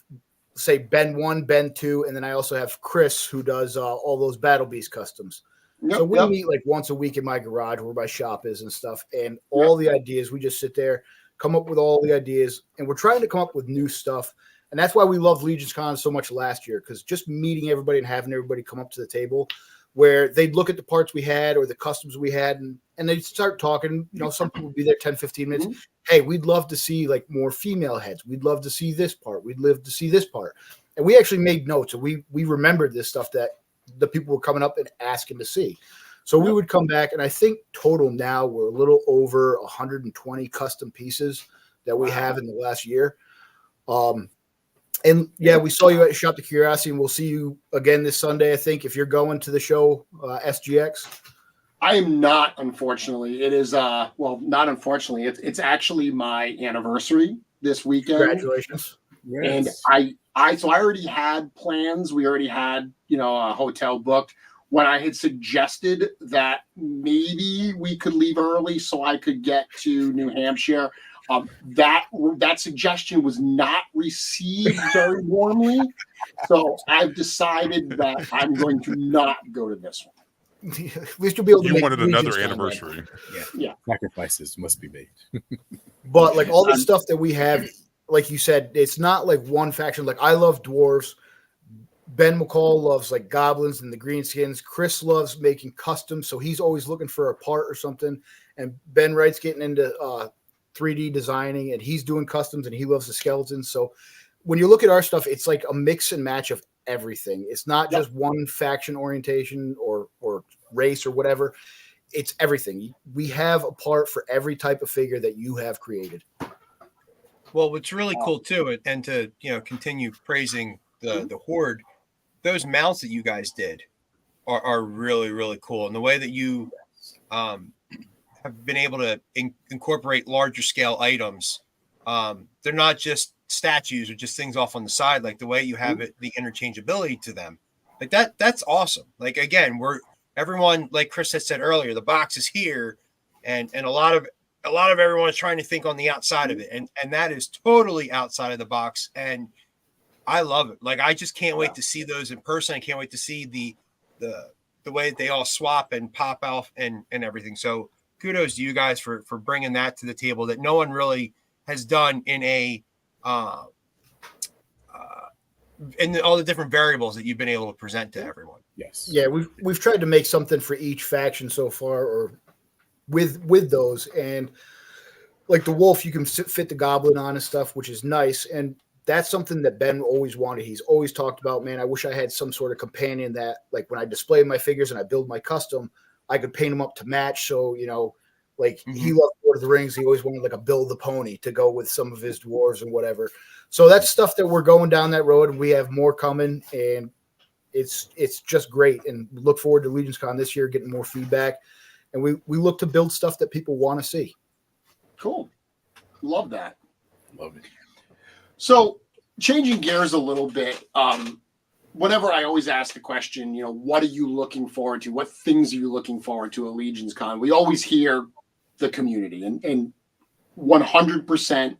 say, Ben 1, Ben 2, and then I also have Kris, who does all those Battle Beast customs. So we meet like once a week in my garage where my shop is and stuff. And all the ideas, we just sit there, come up with all the ideas, and we're trying to come up with new stuff. And that's why we loved LegionsCon so much last year, because just meeting everybody and having everybody come up to the table where they'd look at the parts we had or the customs we had, and they'd start talking. Some people would be there 10, 15 minutes. Mm-hmm. Hey, we'd love to see like more female heads. We'd love to see this part. We'd love to see this part. And we actually made notes, and we remembered this stuff that the people were coming up and asking to see. So we would come back, and I think total now we're a little over 120 custom pieces that we have in the last year. And we saw you at Shop the Curiosity, and we'll see you again this Sunday, I think, if you're going to the show, SGX. I am not, unfortunately. It is, not unfortunately. It's actually my anniversary this weekend. Congratulations. And so I already had plans. We already had, a hotel booked. When I had suggested that maybe we could leave early so I could get to New Hampshire, that suggestion was not received very warmly. So I've decided that I'm going to not go to this one. At least you'll be able to. You wanted another anniversary. Yeah. Sacrifices must be made. But like all the stuff that we have, like you said, it's not like one faction. Like I love dwarves. Ben McCall loves like goblins and the greenskins. Kris loves making custom, so he's always looking for a part or something. And Ben Wright's getting into 3D designing, and he's doing customs, and he loves the skeletons. So when you look at our stuff, it's like a mix and match of everything. It's not just one faction orientation or race or whatever. It's everything. We have a part for every type of figure that you have created. Well, what's really cool too, and to continue praising the Horde, those mounts that you guys did are really, really cool. And the way that you have been able to incorporate larger scale items, they're not just statues or just things off on the side. Like the way you have it, the interchangeability to them, like that's awesome. Like again, everyone, like Kris had said earlier, the box is here, and a lot of everyone is trying to think on the outside of it, and that is totally outside of the box, and I love it. Like I just can't wait to see those in person. I can't wait to see the way that they all swap and pop off and everything. So kudos to you guys for bringing that to the table that no one really has done in all the different variables that you've been able to present to everyone. Yes. Yeah, we've tried to make something for each faction so far, or with those, and like the wolf, you can fit the goblin on and stuff, which is nice. And that's something that Ben always wanted. He's always talked about, man, I wish I had some sort of companion that, like, when I display my figures and I build my custom, I could paint them up to match. So, he loved Lord of the Rings. He always wanted like a Bill the Pony to go with some of his dwarves and whatever. So that's stuff that we're going down that road, and we have more coming, and it's just great. And look forward to LegionsCon this year, getting more feedback. And we look to build stuff that people want to see. Cool. Love that. Love it. So changing gears a little bit, whenever I always ask the question, what are you looking forward to? What things are you looking forward to at LegionsCon? We always hear the community and 100%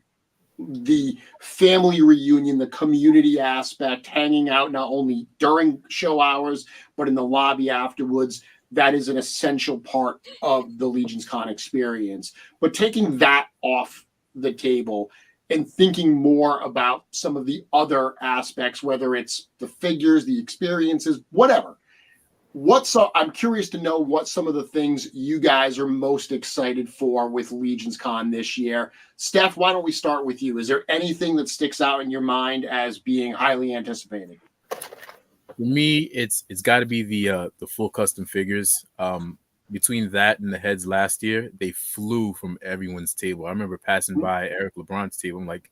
the family reunion, the community aspect, hanging out not only during show hours, but in the lobby afterwards. That is an essential part of the LegionsCon experience. But taking that off the table and thinking more about some of the other aspects, whether it's the figures, the experiences, whatever. I'm curious to know what some of the things you guys are most excited for with LegionsCon this year. Steph, why don't we start with you? Is there anything that sticks out in your mind as being highly anticipated? For me, it's got to be the full custom figures. Between that and the heads last year, they flew from everyone's table. I remember passing by Eric LeBron's table. I'm like,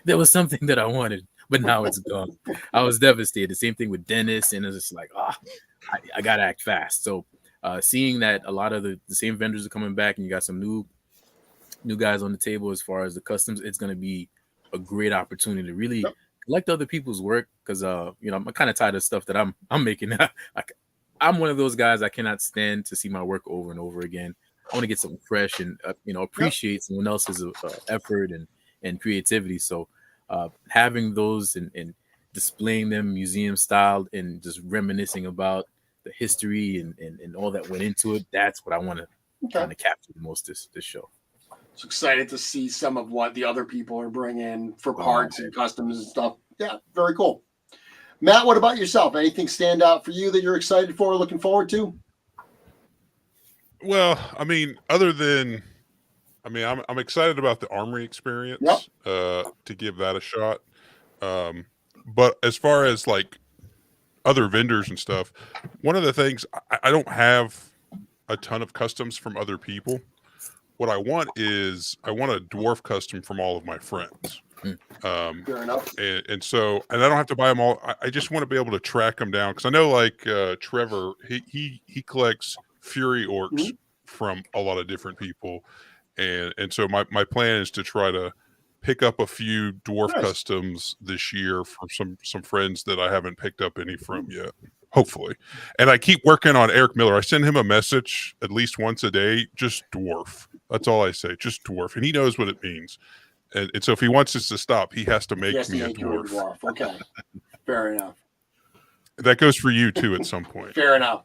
there was something that I wanted, but now it's gone. I was devastated. The same thing with Dennis, and it's just like, I got to act fast. So seeing that a lot of the same vendors are coming back, and you got some new guys on the table as far as the customs, it's going to be a great opportunity to really collect other people's work, because I'm kind of tired of stuff that I'm making. I'm one of those guys, I cannot stand to see my work over and over again. I want to get something fresh and appreciate someone else's effort and creativity. So having those and displaying them museum style and just reminiscing about the history and all that went into it, that's what I want to kind of capture the most this show. So excited to see some of what the other people are bringing for parts and customs and stuff. Yeah, very cool. Matt, what about yourself? Anything stand out for you that you're excited for or looking forward to? Well, I'm excited about the armory experience, to give that a shot. But as far as like other vendors and stuff, one of the things, I don't have a ton of customs from other people. What I want is a dwarf custom from all of my friends. Fair enough. And I don't have to buy them all. I just want to be able to track them down, because I know like Trevor, he collects Fury orcs from a lot of different people, and so my plan is to try to pick up a few dwarf customs this year from some friends that I haven't picked up any from yet, hopefully. And I keep working on Eric Miller. I send him a message at least once a day, just dwarf. That's all I say, just dwarf, and he knows what it means. And so if he wants us to stop, he has to make me a dwarf. Okay. Fair enough. That goes for you too at some point. Fair enough.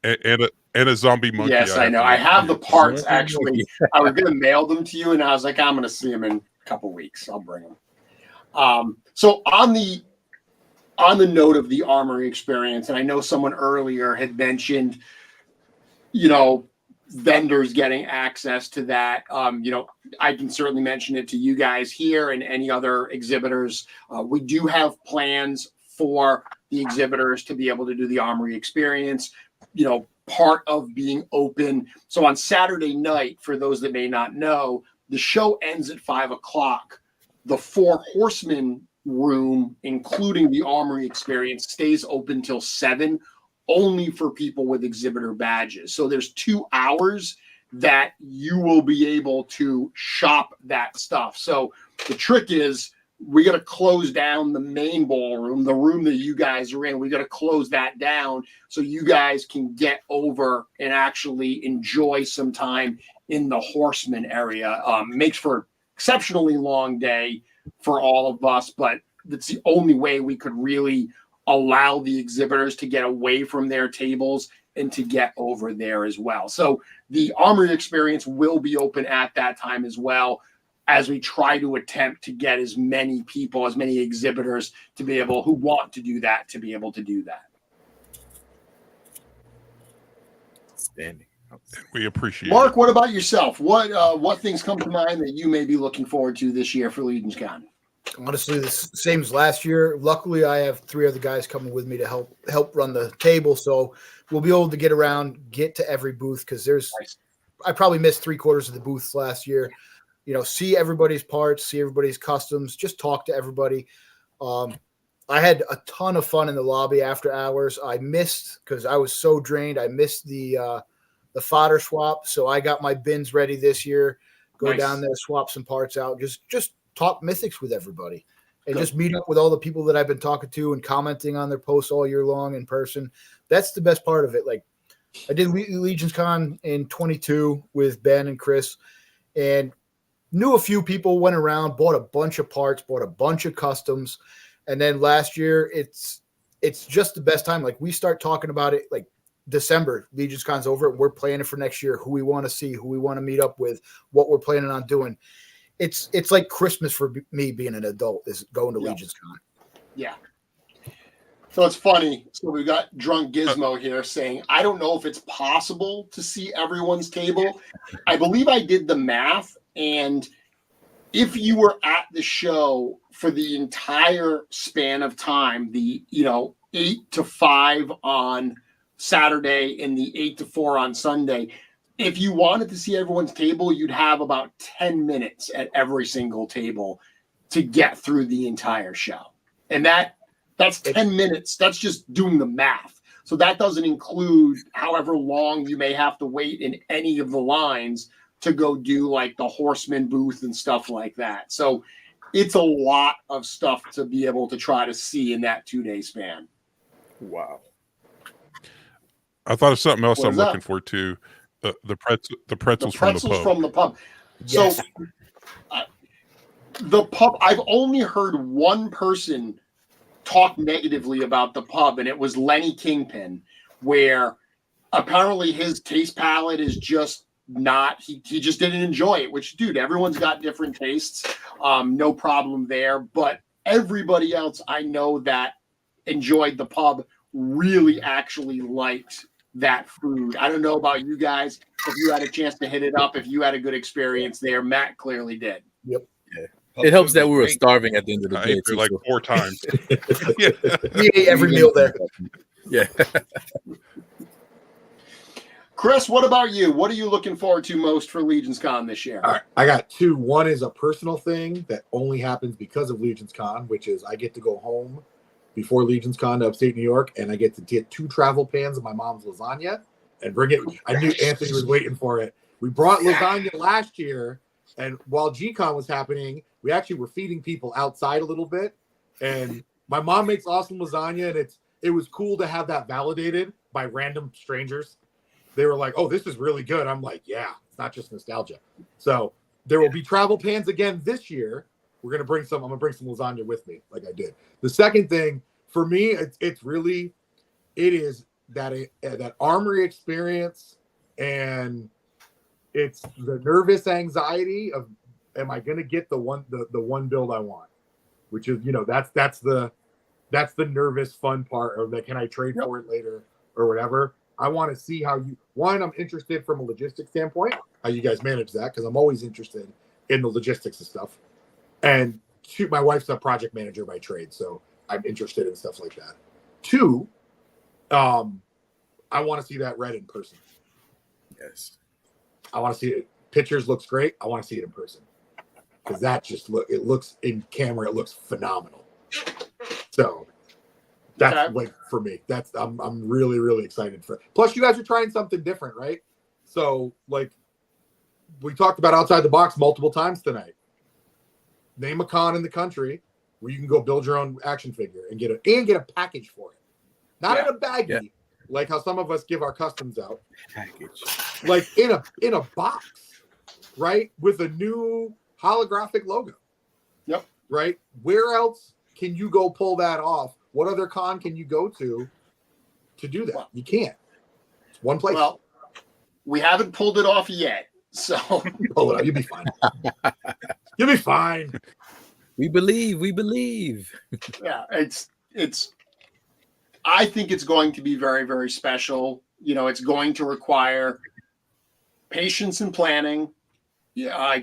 And a zombie monkey. Yes, I know. I have the parts actually. I was going to mail them to you, and I was like, I'm going to see them in a couple weeks. I'll bring them. So on the note of the armory experience, and I know someone earlier had mentioned, vendors getting access to that. I can certainly mention it to you guys here and any other exhibitors. We do have plans for the exhibitors to be able to do the Armory experience, part of being open. So on Saturday night, for those that may not know, the show ends at 5:00. The Four Horsemen room, including the Armory experience, stays open till 7, only for people with exhibitor badges. So there's 2 hours that you will be able to shop that stuff. So the trick is, we got to close down the main ballroom, the room that you guys are in. We got to close that down so you guys can get over and actually enjoy some time in the Horseman area. Makes for exceptionally long day for all of us, but that's the only way we could really allow the exhibitors to get away from their tables and to get over there as well. So the Armory experience will be open at that time as well, as we try to attempt to get as many people, as many exhibitors to be able, who want to do that, to be able to do that. Standing. We appreciate Mark, it. what about yourself? What things come to mind that you may be looking forward to this year for LegionsCon? Honestly, the same as last year. Luckily, I have 3 other guys coming with me to help run the table, so we'll be able to get around, get to every booth, because I probably missed 3/4 of the booths last year. See everybody's parts, see everybody's customs, just talk to everybody. I had a ton of fun in the lobby after hours. I missed, because I was so drained, I missed the fodder swap. So I got my bins ready this year. Go down there, swap some parts out, just talk Mythics with everybody, and just meet up with all the people that I've been talking to and commenting on their posts all year long in person. That's the best part of it. Like, I did LegionsCon in 22 with Ben and Kris, and knew a few people, went around, bought a bunch of parts, bought a bunch of customs. And then last year, it's just the best time. Like, we start talking about it like December, LegionsCon's over, and we're planning for next year, who we want to see, who we want to meet up with, what we're planning on doing. It's like Christmas for me being an adult, is going to LegionsCon. Yeah. So it's funny. So we've got Drunk Gizmo here saying, I don't know if it's possible to see everyone's table. I believe I did the math, and if you were at the show for the entire span of time, the 8 to 5 on Saturday and the 8 to 4 on Sunday, if you wanted to see everyone's table, you'd have about 10 minutes at every single table to get through the entire show. And that's 10 minutes. That's just doing the math. So that doesn't include however long you may have to wait in any of the lines to go do like the Horseman booth and stuff like that. So it's a lot of stuff to be able to try to see in that 2-day span. Wow. I thought of something else What I'm is that? looking forward to. The pretzels From the pub. Yes. So the pub, I've only heard one person talk negatively about the pub, and it was Lenny Kingpin, where apparently his taste palette is just not, he just didn't enjoy it, which, dude, everyone's got different tastes. No problem there. But everybody else I know that enjoyed the pub really actually liked that food. I don't know about you guys, if you had a chance to hit it up, if you had a good experience there. Matt clearly did. Yep. Yeah. It helps that we were starving at the end of the I day. ate there like 4 times. We ate every meal there. Yeah. Kris, what about you? What are you looking forward to most for LegionsCon this year? All right, I got 2. One is a personal thing that only happens because of LegionsCon, which is I get to go home before LegionsCon to upstate New York, and I get to get 2 travel pans of my mom's lasagna and bring it. I knew Anthony was waiting for it. We brought lasagna last year, and while G-Con was happening, we actually were feeding people outside a little bit. And my mom makes awesome lasagna, and it was cool to have that validated by random strangers. They were like, "Oh, this is really good." I'm like, "Yeah, it's not just nostalgia." So there will be travel pans again this year. I'm gonna bring some lasagna with me, like I did. The second thing for me, it is that Armory experience, and it's the nervous anxiety of, am I gonna get the one build I want, which is that's the nervous fun part, or that can I trade for it later or whatever. I want to see how I'm interested from a logistics standpoint, how you guys manage that, because I'm always interested in the logistics of stuff. And two, my wife's a project manager by trade, so I'm interested in stuff like that. Two, I want to see that red in person. Yes. I want to see it. Pictures looks great. I want to see it in person. Because that just it looks in camera, it looks phenomenal. So that's like for me. That's I'm really, really excited for it. Plus, you guys are trying something different, right? So like we talked about outside the box multiple times tonight. Name a con in the country where you can go build your own action figure and get a package for it. Not in a baggie, like how some of us give our customs out. Package. Like in a box, right? With a new holographic logo. Yep. Right? Where else can you go pull that off? What other con can you go to do that? You can't. It's one place. Well, we haven't pulled it off yet. So pull it up. You'll be fine. You'll be fine. We believe. Yeah, it's I think it's going to be very, very special. You know, it's going to require patience and planning. Yeah,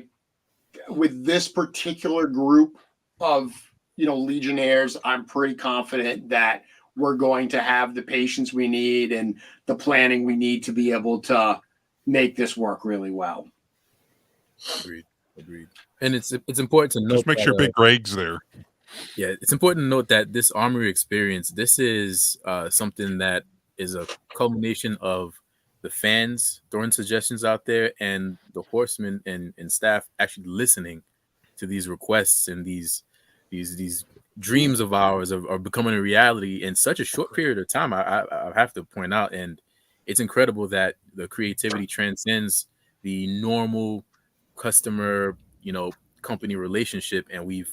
with this particular group of, Legionnaires, I'm pretty confident that we're going to have the patience we need and the planning we need to be able to make this work really well. Agreed. And it's important to note. Just make sure Big Greg's there. Yeah, it's important to note that this armory experience, this is something that is a culmination of the fans throwing suggestions out there and the horsemen and staff actually listening to these requests and these dreams of ours are becoming a reality in such a short period of time. I have to point out, and it's incredible that the creativity transcends the normal customer, company relationship, and we've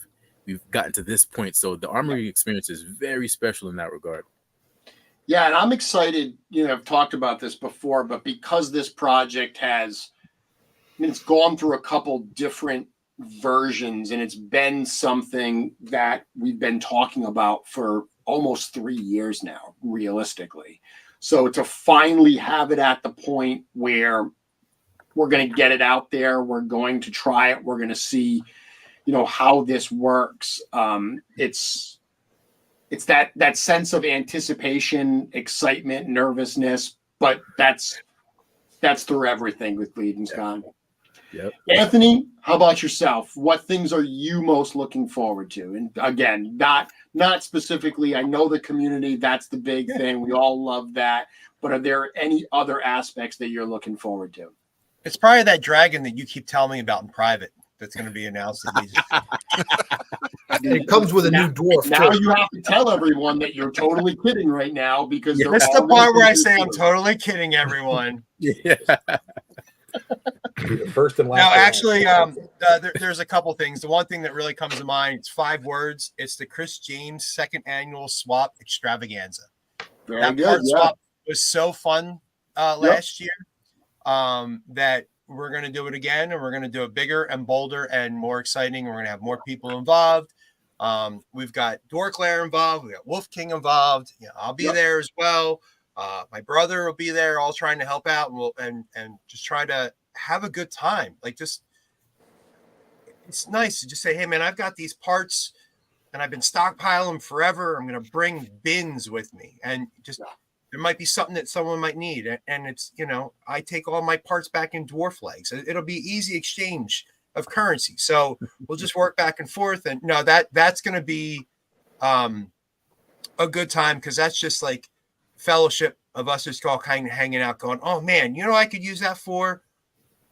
gotten to this point. So the armory experience is very special in that regard. Yeah, and I'm excited. I've talked about this before, but because this project it's gone through a couple different versions, and it's been something that we've been talking about for almost 3 years now, realistically. So to finally have it at the point where we're going to get it out there, we're going to try it, we're going to see, how this works. It's that sense of anticipation, excitement, nervousness, but that's through everything with LegionsCon. Yep. Anthony, how about yourself? What things are you most looking forward to? And again, not specifically, I know the community, that's the big thing. We all love that. But are there any other aspects that you're looking forward to? It's probably that dragon that you keep telling me about in private that's going to be announced. It comes with a new dwarf. Now too. you have to tell everyone that you're totally kidding right now because That's the part where I say I'm totally kidding everyone. Yeah. The first and last. No, actually, there's a couple things. The one thing that really comes to mind, it's 5 words. It's the Kris James second annual swap extravaganza. That swap was so fun last year that we're going to do it again, and we're going to do it bigger and bolder and more exciting. We're going to have more people involved. We've got Dorklair involved. We got Wolf King involved. I'll be there as well. My brother will be there, all trying to help out, and just try to have a good time. Like, just it's nice to just say, hey man, I've got these parts and I've been stockpiling them forever. I'm going to bring bins with me, and just there might be something that someone might need. And it's, I take all my parts back in dwarf legs. It'll be easy exchange of currency. So we'll just work back and forth. And that's going to be a good time, because that's just like fellowship of us just all kind of hanging out going, oh man, I could use that for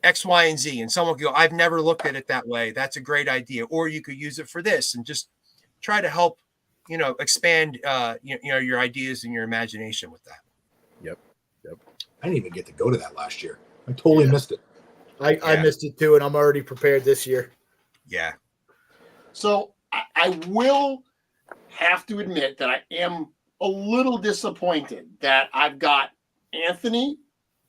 X, Y, and Z. And someone will go, I've never looked at it that way. That's a great idea. Or you could use it for this, and just try to help, expand, your ideas and your imagination with that. Yep. I didn't even get to go to that last year. I totally missed it. I missed it too, and I'm already prepared this year. Yeah. So I will have to admit that I am a little disappointed that I've got Anthony,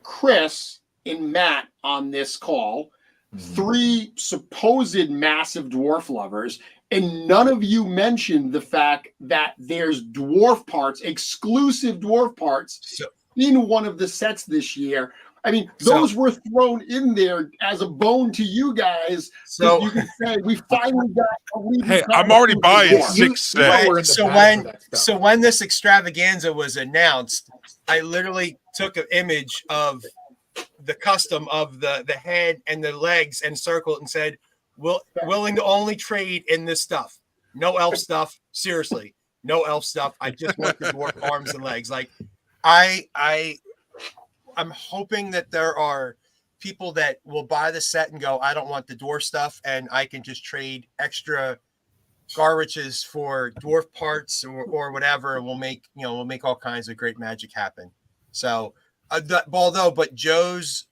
Kris, and Matt on this call, 3 supposed massive dwarf lovers, and none of you mentioned the fact that there's dwarf parts, exclusive dwarf parts in one of the sets this year. I mean, those were thrown in there as a bone to you guys. So you can say we finally got a Legions. Hey, I'm already buying 6 sets. So when this extravaganza was announced, I literally took an image of the custom of the head and the legs and circled and said, willing to only trade in this stuff. No elf stuff. Seriously, no elf stuff. I just want the dwarf arms and legs. Like I'm hoping that there are people that will buy the set and go, I don't want the dwarf stuff, and I can just trade extra garbages for dwarf parts or whatever, and we'll make all kinds of great magic happen. So but Joe's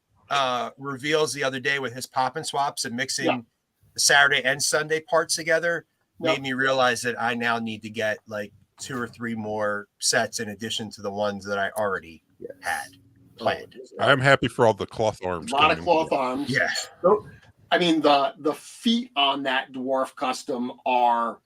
reveals the other day with his pop and swaps and mixing the Saturday and Sunday parts together made me realize that I now need to get like 2 or 3 more sets in addition to the ones that I already had planned. I am happy for all the cloth arms. A lot of cloth arms. Yeah. So, I mean, the feet on that dwarf custom are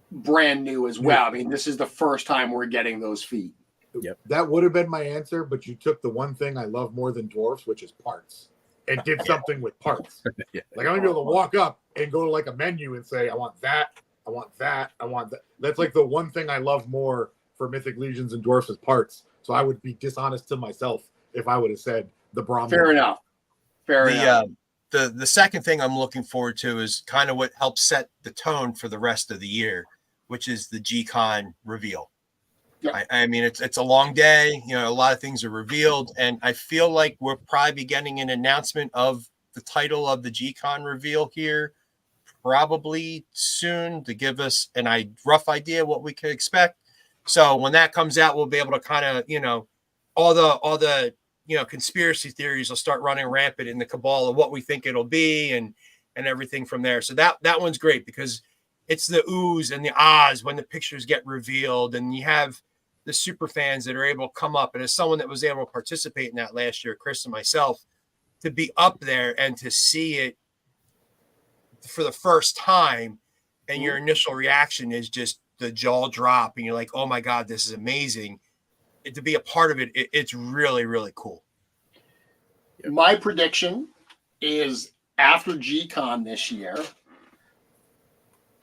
brand new as well. I mean, this is the first time we're getting those feet. Yep. That would have been my answer, but you took the one thing I love more than dwarfs, which is parts. It did something with parts. Like I'm gonna be able to walk up and go to like a menu and say, I want that, I want that, I want that. That's like the one thing I love more for Mythic Legions and dwarfs is parts. So I would be dishonest to myself if I would have said the Brahmin. Fair enough. The second thing I'm looking forward to is kind of what helps set the tone for the rest of the year, which is the G-Con reveal. Yeah. I mean, it's a long day. A lot of things are revealed, and I feel like we'll probably be getting an announcement of the title of the G-Con reveal here probably soon to give us a rough idea what we could expect. So when that comes out, we'll be able to kind of, all the conspiracy theories will start running rampant in the cabal of what we think it'll be and everything from there. So that one's great because it's the oohs and the ahs when the pictures get revealed, and you have the super fans that are able to come up. And as someone that was able to participate in that last year, Kris and myself, to be up there and to see it for the first time, and your initial reaction is just the jaw drop, and you're like, oh my God, this is amazing. To be a part of it, it's really, really cool. My prediction is after G-Con this year,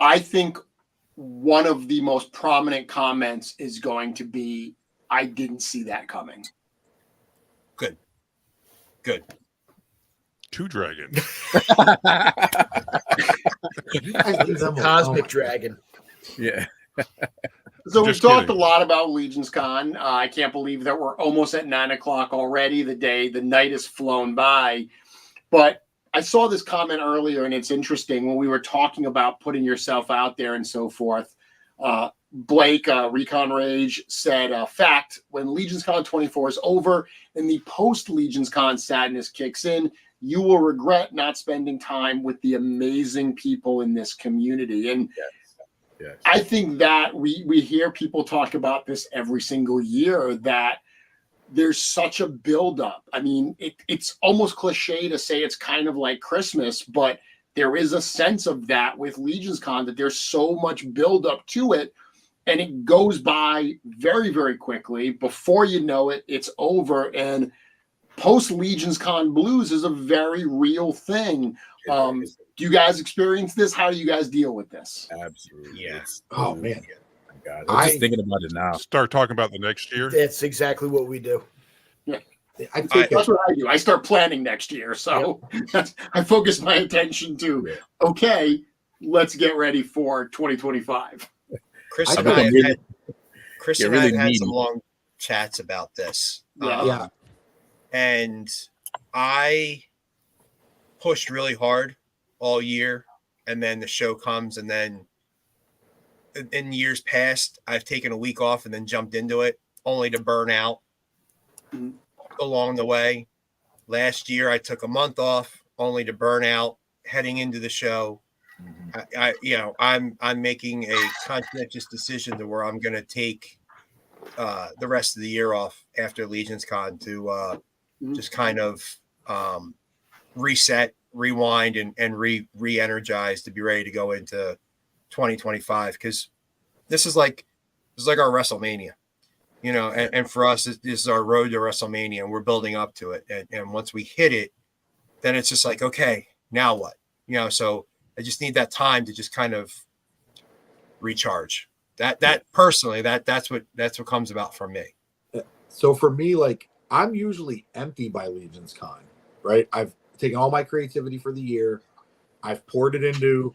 I think one of the most prominent comments is going to be, I didn't see that coming. Good. 2 dragon. Cosmic dragon. Yeah. So we've Just talked kidding. a lot about LegionsCon. I can't believe that we're almost at 9:00 already. The night has flown by. But I saw this comment earlier, and it's interesting when we were talking about putting yourself out there and so forth. Blake, Recon Rage, said, fact, when LegionsCon 24 is over and the post-LegionsCon sadness kicks in, you will regret not spending time with the amazing people in this community. And Yes. I think that we hear people talk about this every single year, that there's such a buildup. I mean, it's almost cliche to say it's kind of like Christmas, but there is a sense of that with LegionsCon, that there's so much buildup to it, and it goes by very, very quickly. Before you know it, it's over. And post LegionsCon blues is a very real thing. Do you guys experience this? How do you guys deal with this? Absolutely. Yes. Oh man. My God. I'm just thinking about it now. Start talking about the next year. That's exactly what we do. That's what I do. I start planning next year. So I focus my attention to, okay, let's get ready for 2025. Chris I and I think I'm have Chris You're and I really have had needy. some long chats about this. Yeah. And I pushed really hard all year, and then the show comes, and then in years past, I've taken a week off and then jumped into it, only to burn out along the way. Last year, I took a month off, only to burn out heading into the show. I'm making a conscientious decision to where I'm going to take the rest of the year off after LegionsCon to just kind of reset, rewind, and re-energize to be ready to go into 2025, because this is like our WrestleMania. you know, and for us, this is our road to WrestleMania, and we're building up to it. And once we hit it, then it's just like, okay, now what? You know, so I just need that time to just kind of recharge. That personally, that's what comes about for me. So for me, like, I'm usually empty by LegionsCon, right? I've taken all my creativity for the year. I've poured it into,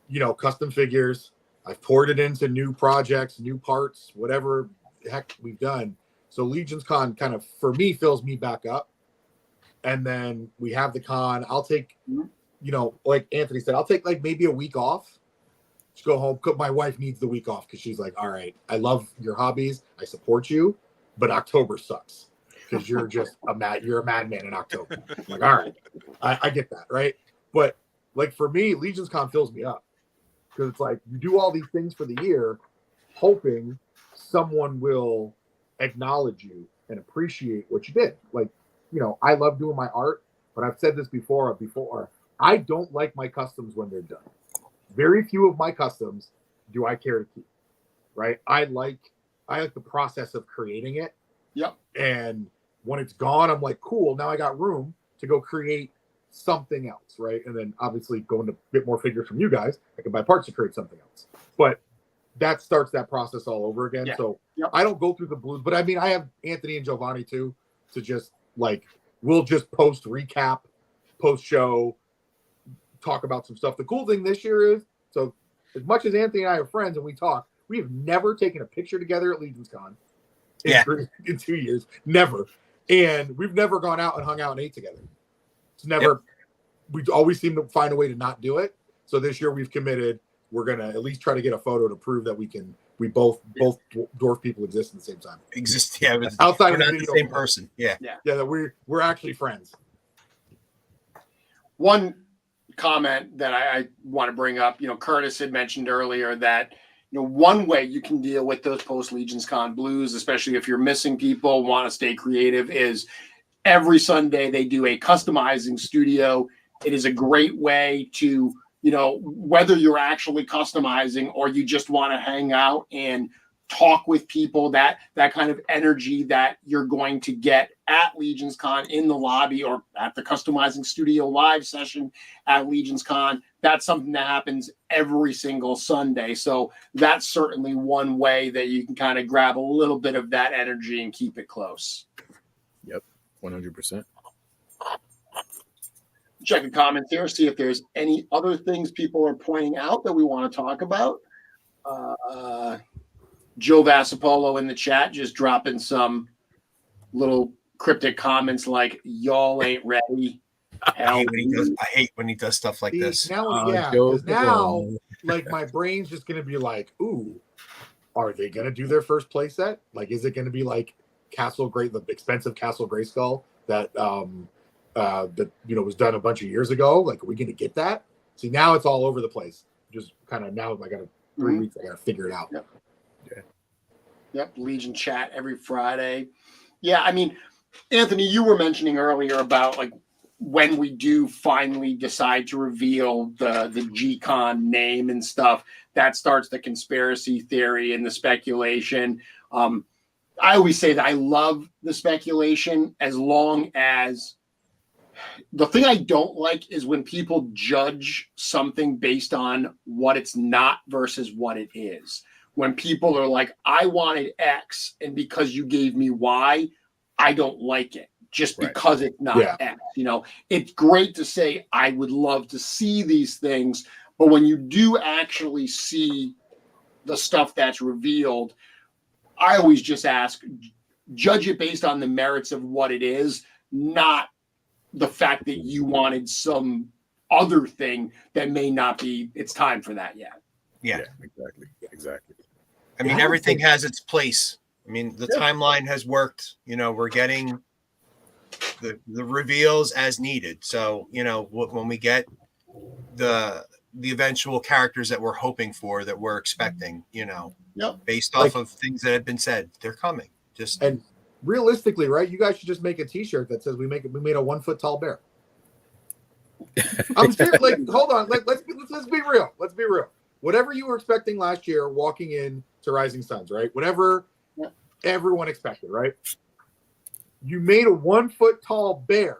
you know, custom figures. I've poured it into new projects, new parts, whatever the heck we've done. So LegionsCon kind of, for me, fills me back up. And then we have the con. I'll take, you know, like Anthony said, I'll take like maybe a week off. Just go home. My wife needs the week off because she's like, all right, I love your hobbies. I support you, but October sucks because you're just you're a madman in October. I'm like, all right, I get that, right? But like for me, LegionsCon fills me up because it's like you do all these things for the year, hoping someone will acknowledge you and appreciate what you did. Like, you know, I love doing my art, but I've said this before, I don't like my customs when they're done. Very few of my customs do I care to keep, right? I like the process of creating it. Yep. And when it's gone, I'm like, cool, now I got room to go create something else, right? And then obviously going to get more figures from you guys, I can buy parts to create something else. But that starts that process all over again. Yeah. So Yep. I don't go through the blues, but I mean, I have Anthony and Giovanni too, to just like, we'll just post recap, post show, talk about some stuff. The cool thing this year is, so as much as Anthony and I are friends and we talk, we have never taken a picture together at LegionsCon in 2 years. Never. And we've never gone out and hung out and ate together. It's never, we always seem to find a way to not do it. So this year we've committed, we're going to at least try to get a photo to prove that we both dwarf people exist at the same time. Outside we're of not the same person. Yeah. That we're actually friends. One comment that I want to bring up, you know, Curtis had mentioned earlier that, you know, one way you can deal with those post LegionsCon blues, especially if you're missing people, want to stay creative, is every Sunday they do a customizing studio. It is a great way to, you know, whether you're actually customizing or you just want to hang out and talk with people, that kind of energy that you're going to get at LegionsCon in the lobby or at the customizing studio live session at LegionsCon, that's something that happens every single Sunday. So that's certainly one way that you can kind of grab a little bit of that energy and keep it close. Yep, 100%. Check the comments here, see if there's any other things people are pointing out that we want to talk about. Joe Vassapolo in the chat just dropping some little cryptic comments like, y'all ain't ready. I hate when he does stuff like this. Now, because now, like, my brain's just going to be like, ooh, are they going to do their first play set? Like, is it going to be like the expensive Castle Grayskull that, you know, was done a bunch of years ago? Like, are we going to get that? See, now it's all over the place. Just kind of now, I got 3 weeks, I got to figure it out. Yep. Yep, Legion chat every Friday. Yeah, I mean, Anthony, you were mentioning earlier about like when we do finally decide to reveal the G-Con name and stuff, that starts the conspiracy theory and the speculation. I always say that I love the speculation as long as the thing I don't like is when people judge something based on what it's not versus what it is. When people are like, I wanted X, and because you gave me Y, I don't like it just because it's not X. You know, it's great to say, I would love to see these things, but when you do actually see the stuff that's revealed, I always just ask, judge it based on the merits of what it is, not the fact that you wanted some other thing that may not be, it's time for that yet. Yeah, exactly. I mean, everything has its place. I mean, the timeline has worked. You know, we're getting the reveals as needed. So, you know, when we get the eventual characters that we're hoping for, that we're expecting, you know, based off of things that have been said, they're coming. And realistically, right? You guys should just make a T-shirt that says we made a 1 foot tall bear. I'm serious. Like, hold on. Let's be real. Let's be real. Whatever you were expecting last year, walking in to Rising Suns, right? Whatever everyone expected, right? You made a 1 foot tall bear,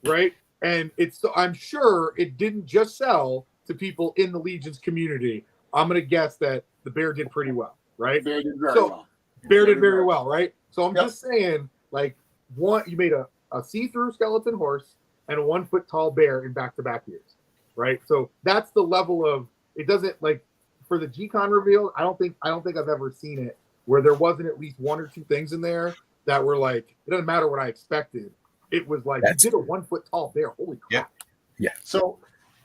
right? And I'm sure it didn't just sell to people in the Legions community. I'm going to guess that the bear did pretty well, right? Bear did very well. Bear did very well, right? So I'm Yep. just saying, like, you made a see-through skeleton horse and a 1 foot tall bear in back-to-back years, right? So that's the level of, it doesn't, like, for the G-Con reveal, I don't think I've ever seen it where there wasn't at least one or two things in there that were like, it doesn't matter what I expected. It was like, you did a 1 foot tall bear. Holy crap. Yeah. So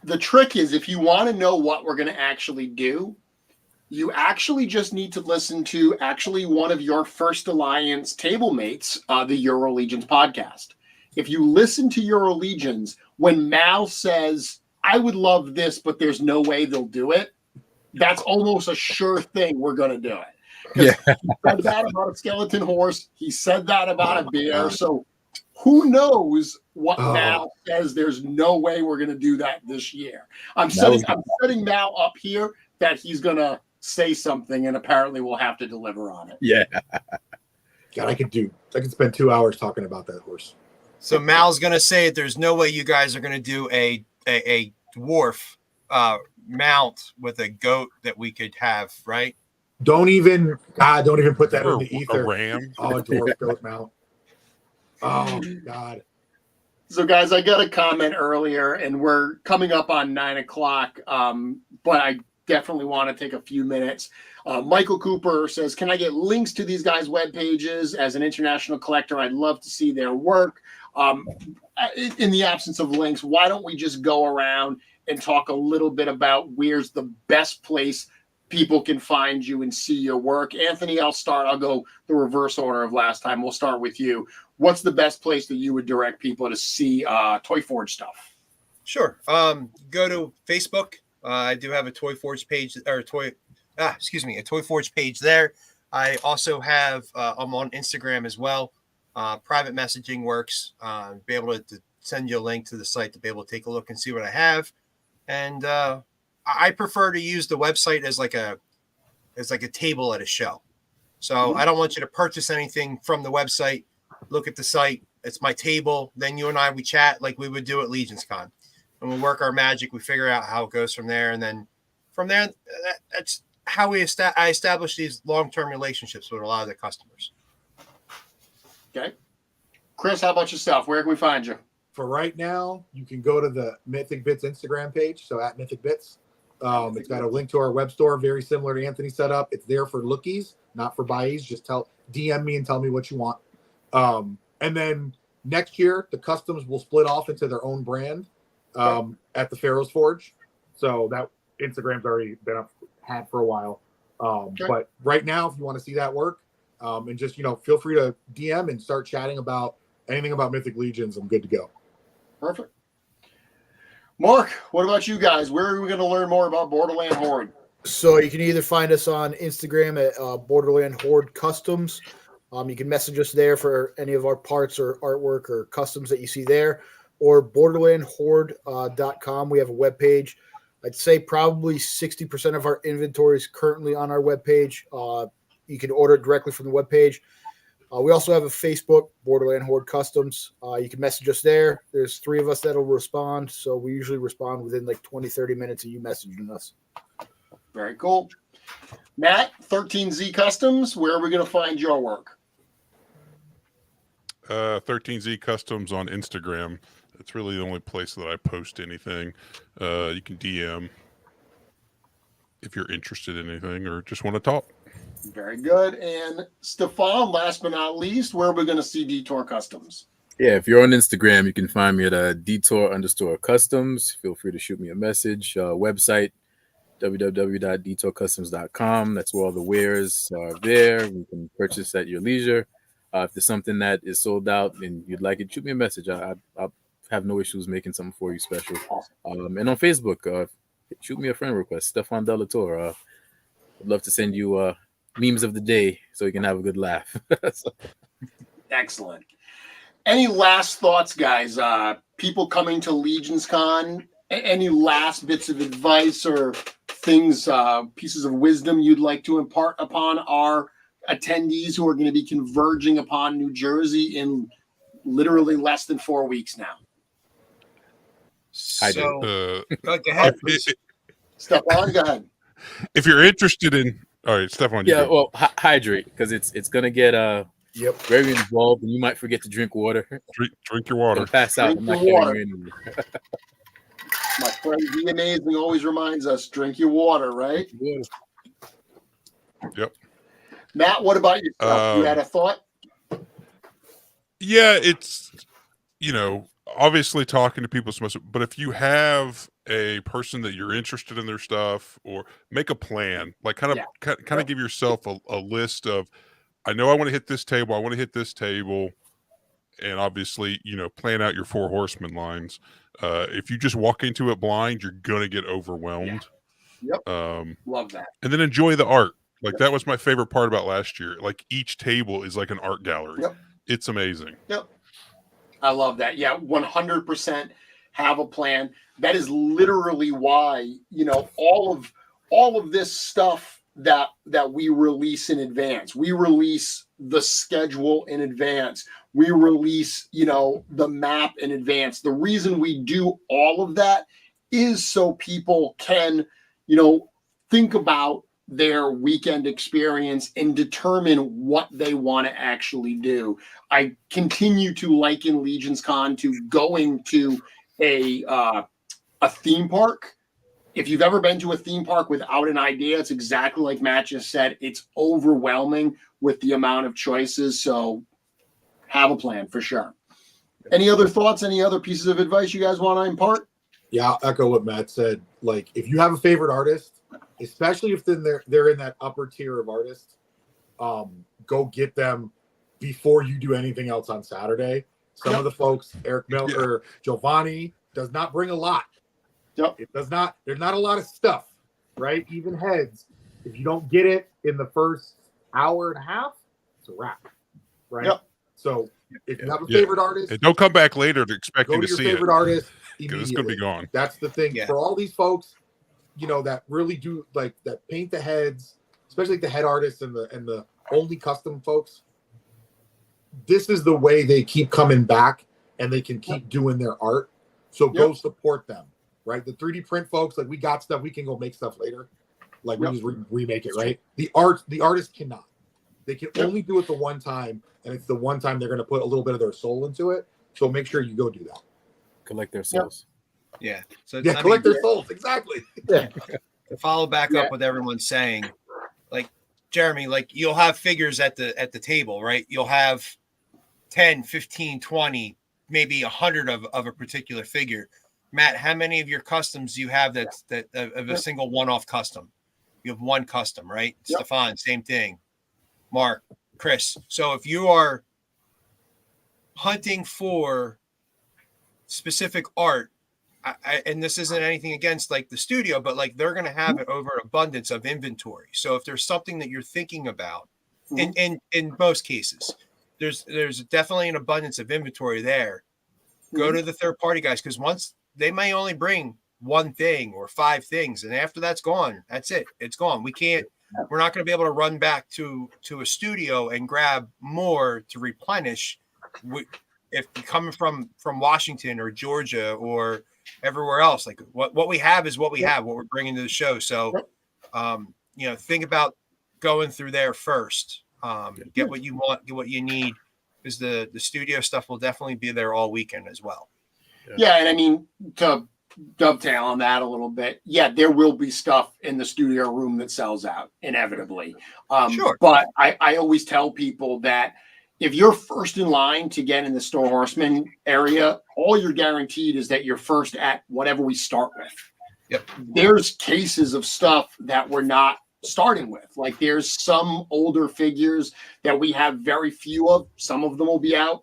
the trick is, if you want to know what we're going to actually do, you actually just need to listen to one of your First Alliance table mates, the Euro Legions podcast. If you listen to Euro Legions, when Mal says, I would love this, but there's no way they'll do it, that's almost a sure thing we're going to do it. Yeah. He said that about a skeleton horse. He said that about a bear. So who knows what Mal says there's no way we're going to do that this year. I'm setting Mal up here that he's going to say something, and apparently we'll have to deliver on it. Yeah. God, I could spend 2 hours talking about that horse. So Mal's going to say there's no way you guys are going to do a dwarf mount with a goat that we could have, right? Don't even put that in the ether. A ram. Oh, a dwarf goat mount. Oh God. So guys, I got a comment earlier, and we're coming up on 9 o'clock. But I definitely want to take a few minutes. Michael Cooper says, can I get links to these guys' web pages? As an international collector, I'd love to see their work. In the absence of links, why don't we just go around and talk a little bit about where's the best place people can find you and see your work? Anthony, I'll start. I'll go the reverse order of last time. We'll start with you. What's the best place that you would direct people to see Toy Forge stuff? Sure. Go to Facebook. I do have a Toy Forge page, or a Toy Forge page there. I also have, I'm on Instagram as well. Private messaging works. Be able to send you a link to the site to be able to take a look and see what I have. And I prefer to use the website as like a table at a show. So I don't want you to purchase anything from the website. Look at the site. It's my table. Then you and I, we chat like we would do at LegionsCon. And we work our magic. We figure out how it goes from there. And then from there, that's how I establish these long-term relationships with a lot of the customers. Okay. Kris, how about yourself? Where can we find you? For right now, you can go to the Mythic Bits Instagram page. So at Mythic Bits. It's got a link to our web store, very similar to Anthony's setup. It's there for lookies, not for buyies. Just DM me and tell me what you want. And then next year, the customs will split off into their own brand at the Pharaoh's Forge. So that Instagram's already been had for a while. But right now, if you want to see that work, and just feel free to DM and start chatting about anything about Mythic Legions, I'm good to go. Perfect. Mark, what about you guys? Where are we going to learn more about Borderland Horde? So you can either find us on Instagram at Borderland Horde Customs. You can message us there for any of our parts or artwork or customs that you see there, or borderlandhorde.com. We have a webpage. I'd say probably 60% of our inventory is currently on our webpage. You can order it directly from the webpage. We also have a Facebook, Borderland Horde Customs. You can message us there. There's 3 of us that'll respond. So we usually respond within like 20, 30 minutes of you messaging us. Very cool. Matt, 13Z Customs, where are we going to find your work? 13Z Customs on Instagram. It's really the only place that I post anything. You can DM if you're interested in anything or just want to talk. Very good. And Stephon, last but not least, where are we going to see Dtour Customs? Yeah, if you're on Instagram, you can find me at Dtour_customs. Feel free to shoot me a message. Website, www.dtourcustoms.com. That's where all the wares are there. You can purchase at your leisure. If there's something that is sold out and you'd like it, shoot me a message. I'll have no issues making something for you special. And on Facebook, shoot me a friend request, Stephon Delatour. I'd love to send you memes of the day so you can have a good laugh. Excellent. Any last thoughts, guys? People coming to LegionsCon, any last bits of advice or things, pieces of wisdom you'd like to impart upon our attendees who are going to be converging upon New Jersey in literally less than 4 weeks now. So go ahead, please. Stephon, go ahead. If you're interested in, all right, Stephon. Yeah, well, hydrate, because it's gonna get very involved, and you might forget to drink water. Drink your water. Don't pass out. Drink I'm not your carrying you anywhere. My friend D Amazing always reminds us, drink your water, right? Yep. Matt, what about yourself? You had a thought? Yeah, it's, obviously talking to people is most, but if you have a person that you're interested in their stuff, or make a plan, like kind of give yourself a list of, I know I want to hit this table, I want to hit this table, and obviously, plan out your 4 horsemen lines. If you just walk into it blind, you're gonna get overwhelmed. Yep. Love that. And then enjoy the art. Like that was my favorite part about last year. Like each table is like an art gallery. Yep. It's amazing. Yep. I love that. Yeah, 100% have a plan. That is literally why, all of this stuff that we release in advance. We release the schedule in advance. We release, the map in advance. The reason we do all of that is so people can, think about their weekend experience and determine what they want to actually do. I continue to liken LegionsCon to going to a theme park. If you've ever been to a theme park without an idea, it's exactly like Matt just said. It's overwhelming with the amount of choices. So have a plan for sure. Any other thoughts? Any other pieces of advice you guys want to impart? Yeah, I'll echo what Matt said. Like, if you have a favorite artist, especially if they're in that upper tier of artists, go get them before you do anything else on Saturday. Some of the folks, Eric Miller, Giovanni, does not bring a lot. Yep. It does not. There's not a lot of stuff, right? Even heads. If you don't get it in the first hour and a half, it's a wrap, right? Yep. So if you have a favorite artist, and don't come back later to expecting go to to your see favorite it, artist because it's going to be gone. That's the thing for all these folks, that really do like that paint the heads, especially the head artists and the only custom folks. This is the way they keep coming back and they can keep doing their art. So go support them, right? The 3D print folks, like we got stuff, we can go make stuff later. Like we just remake it, right? The artist cannot. They can only do it the one time, and it's the one time they're going to put a little bit of their soul into it. So make sure you go do that. Collect their souls. Yeah. So collect their souls. Exactly. To follow back up what everyone's saying, like Jeremy, like you'll have figures at the table, right? You'll have 10, 15, 20, maybe 100 of a particular figure. Matt, how many of your customs do you have that of a single one-off custom? You have one custom, right? Stephon, same thing. Mark, Kris. So if you are hunting for specific art, and this isn't anything against like the studio, but like they're going to have it over an abundance of inventory. So if there's something that you're thinking about, in most cases, there's definitely an abundance of inventory there. Go to the third party guys, because once they may only bring one thing or 5 things, and after that's gone, that's it. It's gone. We're not going to be able to run back to a studio and grab more to replenish. If coming from Washington or Georgia or everywhere else, like what we have is what we have, what we're bringing to the show. So, think about going through there first. Get what you want, get what you need, because the studio stuff will definitely be there all weekend as well. Yeah, and I mean, to dovetail on that a little bit, there will be stuff in the studio room that sells out inevitably. Sure. But I always tell people that if you're first in line to get in the Store Horseman area, all you're guaranteed is that you're first at whatever we start with. Yep. There's cases of stuff that we're not starting with. Like there's some older figures that we have very few of. Some of them will be out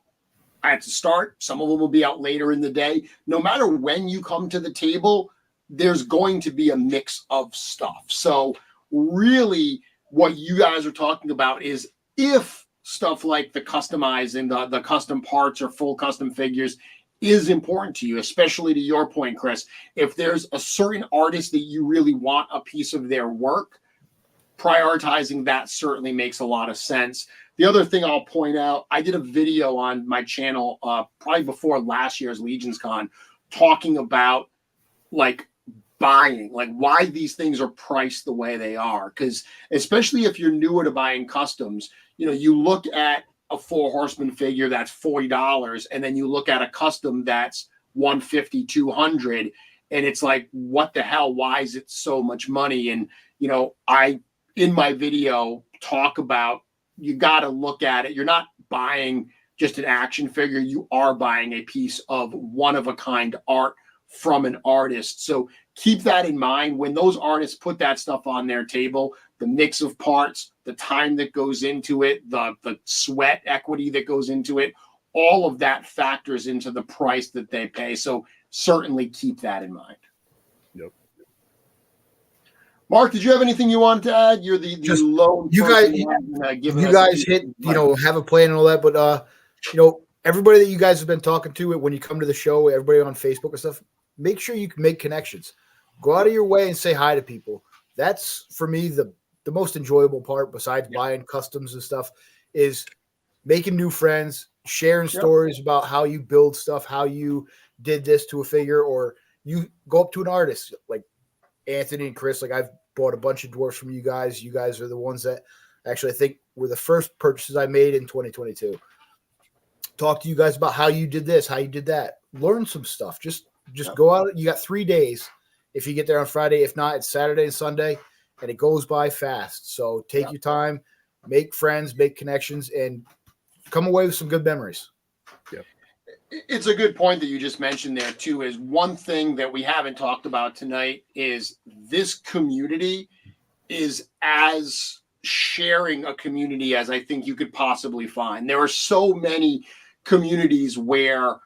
at the start. Some of them will be out later in the day. No matter when you come to the table, there's going to be a mix of stuff. So really what you guys are talking about is if stuff like the customizing, the custom parts or full custom figures is important to you, especially to your point, Kris, if there's a certain artist that you really want a piece of their work, prioritizing that certainly makes a lot of sense. The other thing I'll point out, I did a video on my channel probably before last year's LegionsCon talking about like buying, like why these things are priced the way they are. Because especially if you're newer to buying customs, you know, you look at a 4 Horseman figure that's $40, and then you look at a custom that's $150, $200, and it's like, what the hell? Why is it so much money? And you know, I in my video talk about, you got to look at it. You're not buying just an action figure. You are buying a piece of one-of-a-kind art from an artist. So keep that in mind when those artists put that stuff on their table. The mix of parts, the time that goes into it, the sweat equity that goes into it, all of that factors into the price that they pay. So certainly keep that in mind. Yep. Mark, did you have anything you wanted to add? You're the lone you guys hit, you know, have a plan and all that, but you know, everybody that you guys have been talking to when you come to the show, everybody on Facebook and stuff, make sure you can make connections. Go out of your way and say hi to people. That's for me the most enjoyable part, besides buying customs and stuff, is making new friends, sharing stories about how you build stuff, how you did this to a figure, or you go up to an artist like Anthony and Kris. Like, I've bought a bunch of dwarfs from you guys. You guys are the ones that actually I think were the first purchases I made in 2022. Talk to you guys about how you did this, how you did that. Learn some stuff. Just go out. You got 3 days. If you get there on Friday, if not, it's Saturday and Sunday, and it goes by fast. So take your time, make friends, make connections, and come away with some good memories. It's a good point that you just mentioned there too. Is one thing that we haven't talked about tonight is this community is as sharing a community as I think you could possibly find. There are so many communities where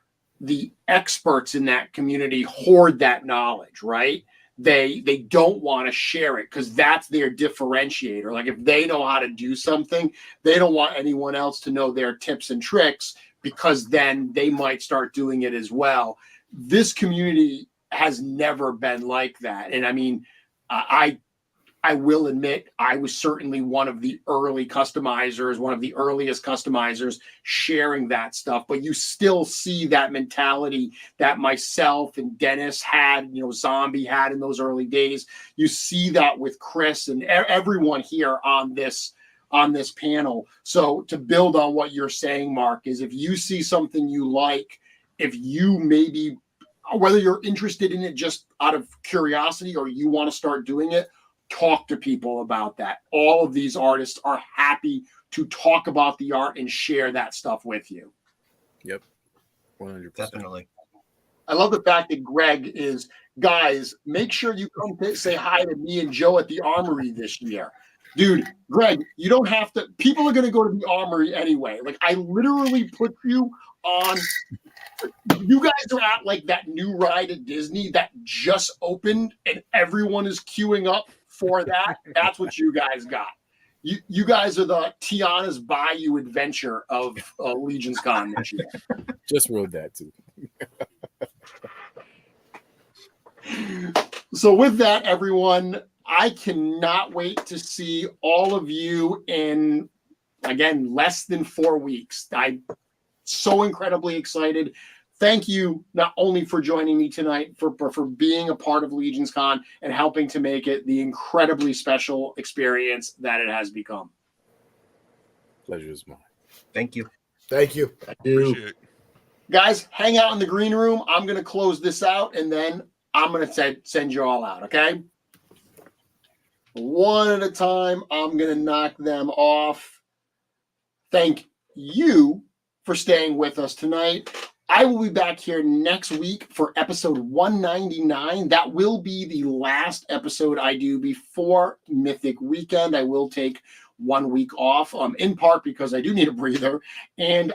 the experts in that community hoard that knowledge, right? They don't want to share it because that's their differentiator. Like, if they know how to do something, they don't want anyone else to know their tips and tricks, because then they might start doing it as well. This community has never been like that. And I mean, I will admit, I was certainly one of the early customizers, one of the earliest customizers sharing that stuff, but you still see that mentality that myself and Dennis had, you know, Zombie had in those early days. You see that with Kris and everyone here on this panel. So to build on what you're saying, Mark, is if you see something you like, if you maybe, whether you're interested in it just out of curiosity or you want to start doing it, talk to people about that. All of these artists are happy to talk about the art and share that stuff with you. Yep. 100%. Definitely. I love the fact that Greg is, guys, make sure you come to say hi to me and Joe at the Armory this year. Dude, Greg, you don't have to. People are going to go to the Armory anyway. Like, I literally put you on. You guys are at like that new ride at Disney that just opened, and everyone is queuing up for that. That's what you guys got. You guys are the Tiana's Bayou Adventure of LegionsCon this year. Just rode that too. So with that, everyone, I cannot wait to see all of you in, again, less than 4 weeks. I'm so incredibly excited. Thank you not only for joining me tonight, for being a part of LegionsCon and helping to make it the incredibly special experience that it has become. Pleasure is mine. Thank you. Thank you. Appreciate it. Guys, hang out in the green room. I'm going to close this out, and then I'm going to send you all out, okay? One at a time, I'm going to knock them off. Thank you for staying with us tonight. I will be back here next week for episode 199. That will be the last episode I do before Mythic weekend. I will take 1 week off, in part because I do need a breather, and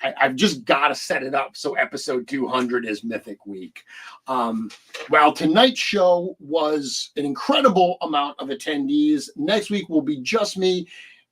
I've just got to set it up so episode 200 is Mythic week. Well, tonight's show was an incredible amount of attendees. Next week will be just me,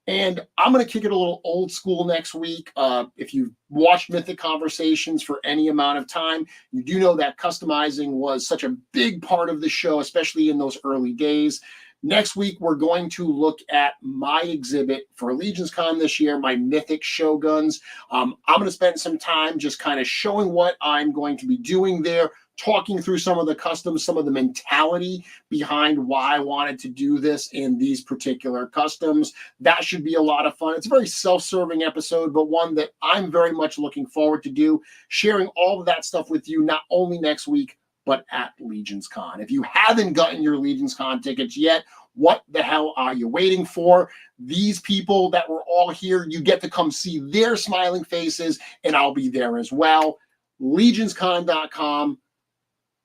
and I'm going to kick it a little old school next week. If you've watched Mythic Conversations for any amount of time, you do know that customizing was such a big part of the show, especially in those early days. Next week, we're going to look at my exhibit for LegionsCon this year, my Mythic Shoguns. I'm going to spend some time just kind of showing what I'm going to be doing there, talking through some of the customs, some of the mentality behind why I wanted to do this in these particular customs. That should be a lot of fun. It's a very self-serving episode, but one that I'm very much looking forward to do, sharing all of that stuff with you, not only next week, but at LegionsCon. If you haven't gotten your LegionsCon tickets yet, what the hell are you waiting for? These people that were all here, you get to come see their smiling faces, and I'll be there as well. LegionsCon.com.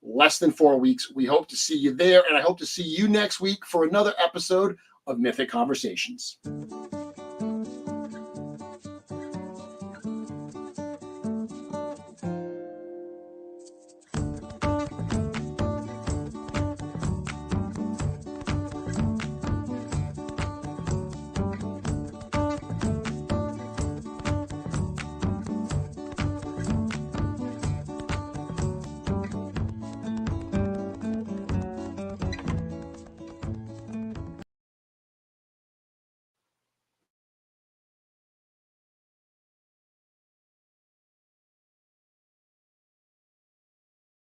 Less than 4 weeks. We hope to see you there, and I hope to see you next week for another episode of Mythic Conversations.